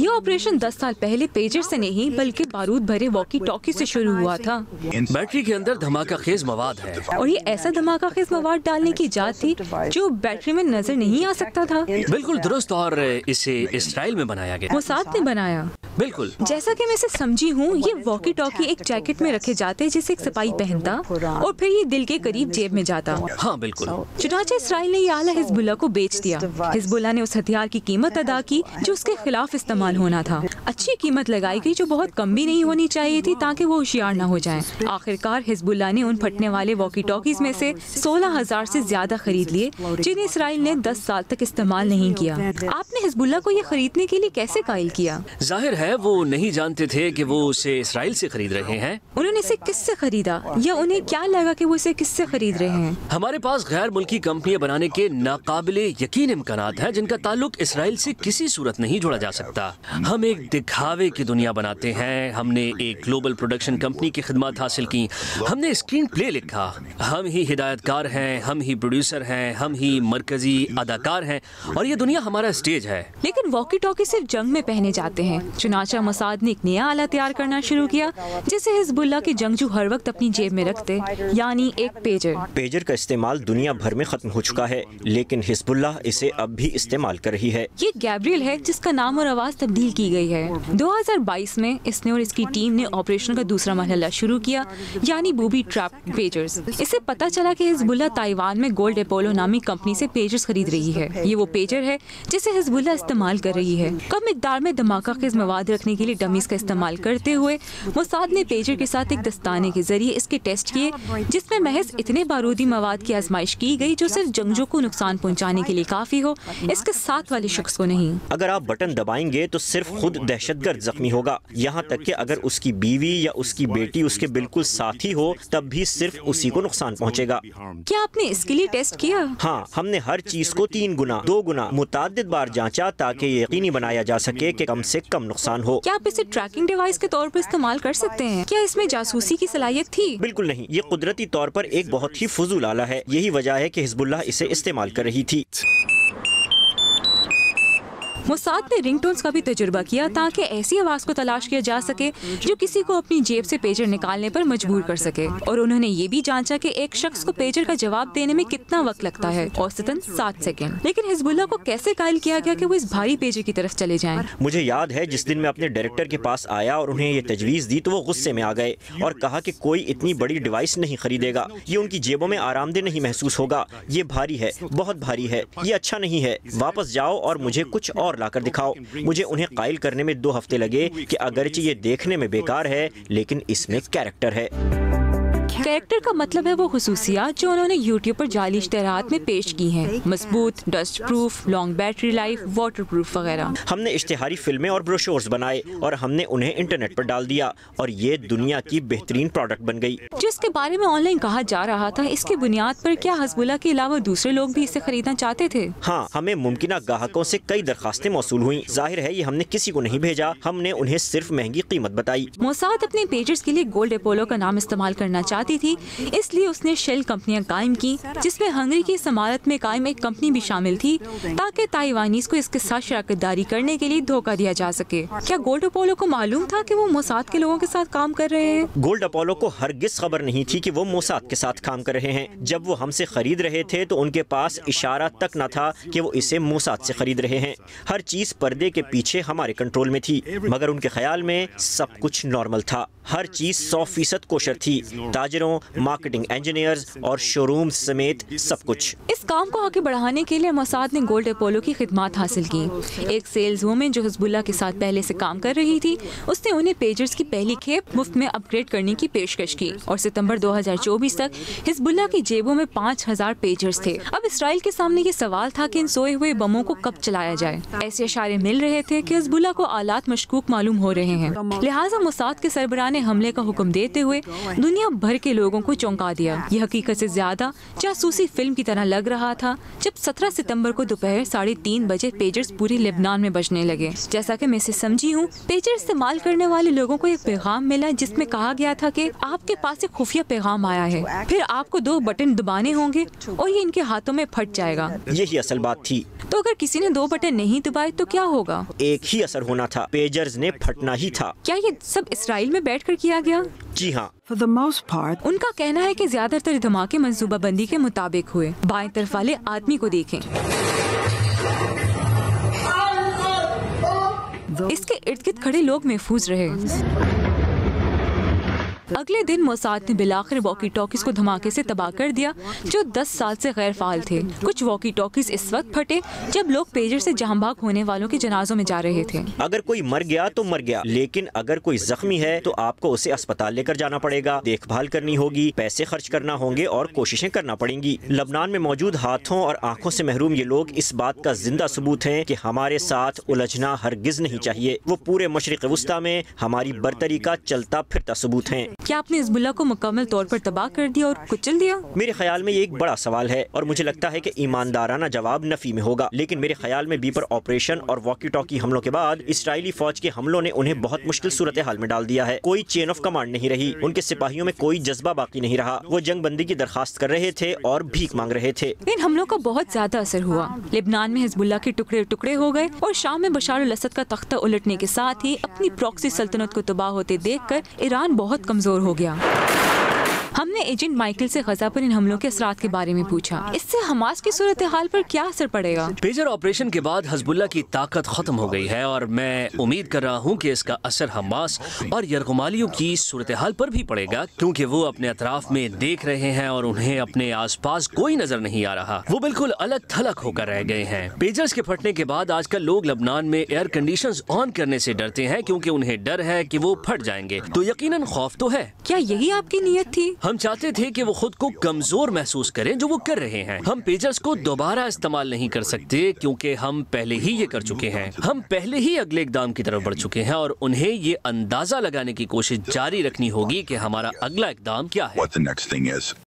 I: यह ऑपरेशन 10 साल पहले पेजर से नहीं बल्कि बारूद भरे वॉकी टॉकी से शुरू हुआ था।
J: बैटरी के अंदर धमाका खेज मवाद है
I: और ये ऐसा धमाका खेज मवाद डालने की इजाज़त थी जो बैटरी में नजर नहीं आ सकता था।
J: बिल्कुल दुरुस्त, और इसे इसराइल में बनाया गया।
I: मोसाद ने बनाया।
J: बिल्कुल।
I: जैसा कि मैं इसे समझी हूँ, ये वॉकी टॉकी एक जैकेट में रखे जाते जिसे एक सिपाही पहनता और फिर ये दिल के करीब जेब में जाता।
J: हाँ बिल्कुल।
I: चुनांचे इसराइल ने ये आला हिजबुल्लाह को बेच दिया। हिजबुल्लाह ने उस हथियार की कीमत अदा की जो उसके खिलाफ इस्तेमाल होना था। अच्छी कीमत लगाई गई जो बहुत कम भी नहीं होनी चाहिए थी ताकि वो होशियार न हो जाए। आखिरकार हिजबुल्लाह ने उन फटने वाले वॉकी टॉकीज में से 16,000 से ज्यादा खरीद लिए जिन्हें इसराइल ने 10 साल तक इस्तेमाल नहीं किया। आपने हिजबुल्लाह को ये खरीदने के लिए कैसे कायल किया?
J: जाहिर है वो नहीं जानते थे कि वो उसे इसराइल से खरीद रहे हैं।
I: उन्होंने इसे किससे खरीदा या उन्हें क्या लगा कि वो इसे किससे खरीद रहे हैं?
J: हमारे पास गैर मुल्की कंपनियां बनाने के नाकाबिले यकीन इम्कानात हैं जिनका ताल्लुक इसराइल से किसी सूरत नहीं जोड़ा जा सकता। हम एक दिखावे की दुनिया बनाते हैं। हमने एक ग्लोबल प्रोडक्शन कंपनी की खिदमत हासिल की। हमने स्क्रीन प्ले लिखा। हम ही हिदायतकार हैं, हम ही प्रोड्यूसर हैं, हम ही मरकजी अदाकार हैं और ये दुनिया हमारा स्टेज है।
I: लेकिन वॉकी टॉकी सिर्फ जंग में पहने जाते हैं। चुनाचा मोसाद ने एक नया आला तैयार करना शुरू किया जिसे हिजबुल्लाह के जंगजू हर वक्त अपनी जेब में रखते, यानी एक पेजर।
K: पेजर का इस्तेमाल दुनिया भर में खत्म हो चुका है, लेकिन हिजबुल्लाह इसे अब भी इस्तेमाल कर रही है।
I: ये गैब्रियल है जिसका नाम और आवाज तब्दील की गई है। 2022 में इसने और इसकी टीम ने ऑपरेशन का दूसरा मरहला शुरू किया, यानी बूबी ट्रैप पेजर्स। इसे पता चला कि हिजबुल्लाह ताइवान में गोल्ड अपोलो नामी कंपनी से पेजर्स खरीद रही है। ये वो पेजर है जिसे हिजबुल्लाह इस्तेमाल कर रही है। कम मिकदार में धमाका खेज मवाद रखने के लिए डमीज का इस्तेमाल करते हुए मोसाद ने पेजर के साथ एक दस्ताने के जरिए इसके टेस्ट किए जिसमें महज इतने बारूदी मवाद की आजमाइश की गई जो सिर्फ जंगजू को नुकसान पहुंचाने के लिए काफी हो, इसके साथ वाले शख्स को नहीं।
K: अगर आप बटन दबाएंगे तो सिर्फ खुद दहशतगर्द जख्मी होगा, यहाँ तक कि अगर उसकी बीवी या उसकी बेटी उसके बिल्कुल साथ ही हो तब भी सिर्फ उसी को नुकसान पहुँचेगा।
I: क्या आपने इसके लिए टेस्ट किया?
K: हाँ, हमने हर चीज को 3 गुना 2 गुना मुताद्दिद बार जांचा ताकि ये यकीनी बनाया जा सके कि कम से कम नुकसान हो।
I: क्या आप इसे ट्रैकिंग डिवाइस के तौर पर इस्तेमाल कर सकते हैं? क्या इसमें जासूसी की सलाहियत थी?
K: बिल्कुल नहीं, ये कुदरती तौर पर एक बहुत ही फजूल आला है। यही वजह है कि हिजबुल्लाह इसे इस्तेमाल कर रही थी।
I: मोसाद ने रिंगटोन्स का भी तजुर्बा किया ताकि ऐसी आवाज को तलाश किया जा सके जो किसी को अपनी जेब से पेजर निकालने पर मजबूर कर सके। और उन्होंने ये भी जांचा कि एक शख्स को पेजर का जवाब देने में कितना वक्त लगता है, औसतन 7 सेकंड। लेकिन हिजबुल्लाह को कैसे कायल किया गया कि वो इस भारी पेजर की तरफ चले जाएं?
K: मुझे याद है जिस दिन मैं अपने डायरेक्टर के पास आया और उन्हें ये तजवीज़ दी तो वो गुस्से में आ गए और कहा कि कोई इतनी बड़ी डिवाइस नहीं खरीदेगा, ये उनकी जेबों में आरामदेह नहीं महसूस होगा, ये भारी है, बहुत भारी है, ये अच्छा नहीं है, वापस जाओ और मुझे कुछ और लाकर दिखाओ। मुझे उन्हें कायल करने में 2 हफ्ते लगे कि अगरचे ये देखने में बेकार है लेकिन इसमें कैरेक्टर है।
I: कैरेक्टर का मतलब है वो खुसूसियात जो उन्होंने यूट्यूब पर जाली इश्तहारात में पेश की हैं, मजबूत, dust proof, long battery life, water proof वगैरह।
K: हमने इश्तिहारी फिल्में और ब्रोशोर्स बनाए और हमने उन्हें इंटरनेट पर डाल दिया और ये दुनिया की बेहतरीन प्रोडक्ट बन गई।
I: जिसके बारे में ऑनलाइन कहा जा रहा था, इसकी बुनियाद पर क्या हिजबुल्लाह के अलावा दूसरे लोग भी इसे खरीदना चाहते थे?
K: हाँ, हमें मुमकिन ग्राहकों से कई दरखास्तें मौसूल हुई। जाहिर है ये हमने किसी को नहीं भेजा, हमने उन्हें सिर्फ महंगी कीमत बताई।
I: मोसाद अपने पेजर्स के लिए गोल्ड अपोलो का नाम इस्तेमाल करना चाहती थी, इसलिए उसने शेल कंपनियां कायम की जिसमें हंगरी की समारत में कायम एक कंपनी भी शामिल थी ताकि ताइवानीज को इसके साथ शराकतदारी करने के लिए धोखा दिया जा सके। क्या गोल्ड अपोलो को मालूम था कि वो मोसाद के लोगों के साथ काम कर रहे हैं?
K: गोल्ड अपोलो को हरगिज खबर नहीं थी कि वो मोसाद के साथ काम कर रहे हैं। जब वो हमसे खरीद रहे थे तो उनके पास इशारा तक न था कि वो इसे मोसाद से खरीद रहे हैं। हर चीज पर्दे के पीछे हमारे कंट्रोल में थी, मगर उनके ख्याल में सब कुछ नॉर्मल था। हर चीज 100% कोशर थी, ताजरों, मार्केटिंग इंजीनियर्स और शोरूम समेत सब कुछ।
I: इस काम को आगे बढ़ाने के लिए मोसाद ने गोल्ड अपोलो की खिदमत हासिल की। एक सेल्स वूमेन जो हिजबुल्लाह के साथ पहले से काम कर रही थी, उसने उन्हें पेजर्स की पहली खेप मुफ्त में अपग्रेड करने की पेशकश की और सितंबर 2024 तक हिजबुल्लाह की जेबों में 5000 पेजर्स थे। अब इसराइल के सामने ये सवाल था कि इन सोए हुए बमों को कब चलाया जाए। ऐसे इशारे मिल रहे थे कि हिजबुल्लाह को आलात मशकूक मालूम हो रहे हैं, लिहाजा मोसाद के सरबराह ने हमले का हुक्म देते हुए दुनिया भर के लोगों को चौंका दिया। यह हकीकत से ज्यादा जासूसी फिल्म की तरह लग रहा था जब 17 सितंबर को दोपहर 3:30 बजे पेजर्स पूरे लेबनान में बजने लगे। जैसा कि मैं इसे समझी हूँ, पेजर इस्तेमाल करने वाले लोगों को एक पैगाम मिला जिसमें कहा गया था कि आपके पास एक खुफिया पैगाम आया है, फिर आपको 2 बटन दबाने होंगे और ये इनके हाथों में फट जाएगा।
K: यही असल बात थी।
I: तो अगर किसी ने 2 बटन नहीं दबाए तो क्या होगा?
K: एक ही असर होना था, पेजर्स ने फटना ही था।
I: क्या ये सब इसराइल में बैठकर किया गया?
K: जी हाँ।
I: उनका कहना है कि ज्यादातर धमाके मंसूबा बंदी के मुताबिक हुए। बाएं तरफ वाले आदमी को देखें, इसके इर्द गिर्द खड़े लोग महफूज रहे। अगले दिन मोसाद ने बिलाखिर वॉकी टॉकीज को धमाके से तबाह कर दिया जो 10 साल से गैर फाल थे। कुछ वॉकी टॉकीज इस वक्त फटे जब लोग पेजर से जहां भाग होने वालों के जनाजों में जा रहे थे।
K: अगर कोई मर गया तो मर गया, लेकिन अगर कोई जख्मी है तो आपको उसे अस्पताल लेकर जाना पड़ेगा, देखभाल करनी होगी, पैसे खर्च करना होंगे और कोशिशें करना पड़ेंगी। लबनान में मौजूद हाथों और आंखों से महरूम ये लोग इस बात का जिंदा सबूत हैं कि हमारे साथ उलझना हरगिज नहीं चाहिए। वो पूरे मशरिक वुस्ता में हमारी बरतरी का चलता फिरता सबूत हैं।
I: क्या आपने हिजबुल्लाह को मुकम्मल तौर पर तबाह कर दिया और कुचल दिया?
K: मेरे ख्याल में ये एक बड़ा सवाल है और मुझे लगता है कि ईमानदाराना जवाब नफी में होगा, लेकिन मेरे ख्याल में बीपर ऑपरेशन और वॉकी टॉकी हमलों के बाद इसराइली फौज के हमलों ने उन्हें बहुत मुश्किल सूरत हाल में डाल दिया है। कोई चेन ऑफ कमांड नहीं रही, उनके सिपाहियों में कोई जज्बा बाकी नहीं रहा। वो जंग बंदी की दरखास्त कर रहे थे और भीख मांग रहे थे।
I: इन हमलों का बहुत ज्यादा असर हुआ। लेबनान में हिजबुल्लाह के टुकड़े टुकड़े हो गए और शाम में बशार अल असद का तख्ता उलटने के साथ ही अपनी प्रॉक्सी सल्तनत को तबाह होते देखकर ईरान बहुत कमजोर हो गया। हमने एजेंट माइकल से गजा पर इन हमलों के असरात के बारे में पूछा। इससे हमास की सूरत हाल पर क्या असर पड़ेगा?
J: पेजर ऑपरेशन के बाद हिजबुल्लाह की ताकत खत्म हो गई है और मैं उम्मीद कर रहा हूँ कि इसका असर हमास और यरगुमालियों की सूरत हाल पर भी पड़ेगा, क्योंकि वो अपने अतराफ में देख रहे हैं और उन्हें अपने आसपास कोई नजर नहीं आ रहा। वो बिल्कुल अलग थलग होकर रह गए हैं। पेजर्स के फटने के बाद आजकल लोग लबनान में एयर कंडीशंस ऑन करने से डरते हैं क्योंकि उन्हें डर है कि वो फट जाएंगे। तो यकीनन खौफ तो है।
I: क्या यही आपकी नीयत थी?
J: हम चाहते थे कि वो खुद को कमजोर महसूस करें जो वो कर रहे हैं। हम पेजर्स को दोबारा इस्तेमाल नहीं कर सकते क्योंकि हम पहले ही ये कर चुके हैं। हम पहले ही अगले इकदाम की तरफ बढ़ चुके हैं और उन्हें ये अंदाजा लगाने की कोशिश जारी रखनी होगी कि हमारा अगला इकदाम क्या है।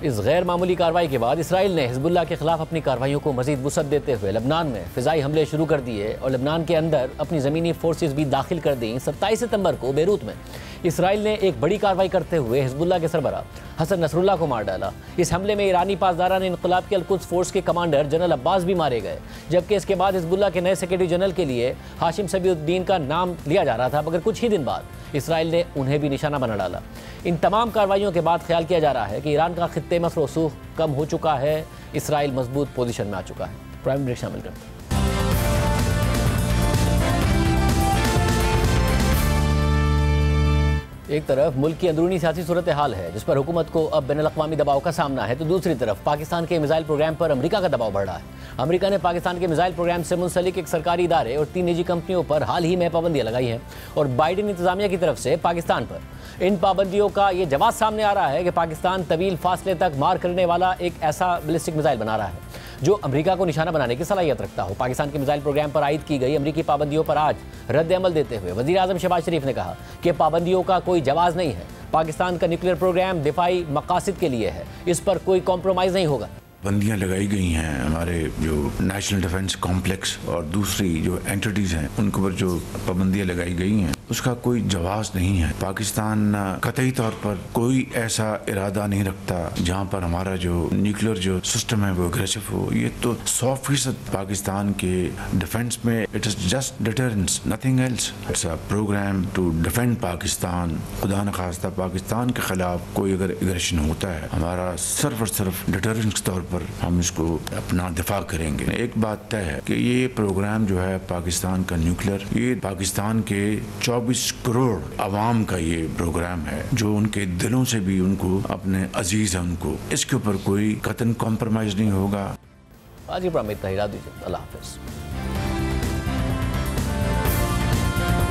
A: इस गैर मामूली कार्रवाई के बाद इसराइल ने हिजबुल्लाह के खिलाफ अपनी कार्रवाइयों को मजीद वुसअत देते हुए लबनान में फिजाई हमले शुरू कर दिए और लबनान के अंदर अपनी ज़मीनी फोर्सेस भी दाखिल कर दी। 27 सितंबर को बेरूत में इसराइल ने एक बड़ी कार्रवाई करते हुए हिजबुल्लाह के सरबराह हसन नसरुल्लाह को मार डाला। इस हमले में ईरानी पासदारान इनकलाब के अल-कुद्स फोर्स के कमांडर जनरल अब्बास भी मारे गए, जबकि इसके बाद हिजबुल्लाह के नए सेक्रेटरी जनरल के लिए हाशिम सफीउद्दीन का नाम लिया जा रहा था, मगर कुछ ही दिन बाद इसराइल ने उन्हें भी निशाना बना डाला। इन तमाम कार्रवाइयों के बाद ख्याल किया जा रहा है कि ईरान का खित्ते में रसूख कम हो चुका है, इसराइल मजबूत पोजीशन में आ चुका है। प्राइम ब्रेक शामिल करते हैं। एक तरफ मुल्क की अंदरूनी सियासी सूरत हाल है जिस पर हुकूमत को अब बैनुल-अक़वामी दबाव का सामना है, तो दूसरी तरफ पाकिस्तान के मिसाइल प्रोग्राम पर अमेरिका का दबाव बढ़ रहा है। अमेरिका ने पाकिस्तान के मिसाइल प्रोग्राम से मुंसलिक एक सरकारी इदारे और 3 निजी कंपनियों पर हाल ही में पाबंदियां लगाई हैं और बाइडेन इंतजामिया की तरफ से पाकिस्तान पर इन पाबंदियों का ये जवाब सामने आ रहा है कि पाकिस्तान तवील फासले तक मार करने वाला एक ऐसा बैलिस्टिक मिसाइल बना रहा है जो अमेरिका को निशाना बनाने की सलाहियत रखता हो। पाकिस्तान के मिसाइल प्रोग्राम पर आयद की गई अमेरिकी पाबंदियों पर आज रद्द अमल देते हुए वज़ीर आज़म शहबाज शरीफ ने कहा कि पाबंदियों का कोई जवाब नहीं है। पाकिस्तान का न्यूक्लियर प्रोग्राम दिफाई मकासद के लिए है, इस पर कोई कॉम्प्रोमाइज़ नहीं होगा।
E: बंदियां लगाई गई हैं हमारे जो नेशनल डिफेंस कॉम्प्लेक्स और दूसरी जो एंटिटीज़ हैं उनके ऊपर जो पाबंदियां लगाई गई हैं उसका कोई जवाब नहीं है। पाकिस्तान कतई तौर पर कोई ऐसा इरादा नहीं रखता जहां पर हमारा जो न्यूक्लियर जो सिस्टम है वो अग्रेसिव हो। ये तो 100% पाकिस्तान के डिफेंस में it is just deterrence, nothing else. It's a programme to defend Pakistan. खुदा न खास्ता पाकिस्तान के खिलाफ कोई अगर एग्रेशन होता है, हमारा सिर्फ और सिर्फ डिटरेंस के तौर पर हम इसको अपना दिफा करेंगे। एक बात तय है कि ये प्रोग्राम जो है पाकिस्तान का न्यूक्लियर, ये पाकिस्तान के 24 करोड़ आवाम का ये प्रोग्राम है, जो उनके दिलों से भी उनको अपने अजीज है, उनको इसके ऊपर कोई कतन कॉम्प्रोमाइज नहीं होगा।
A: आज की प्रोग्राम में इतना ही। अल्लाह हाफिज़।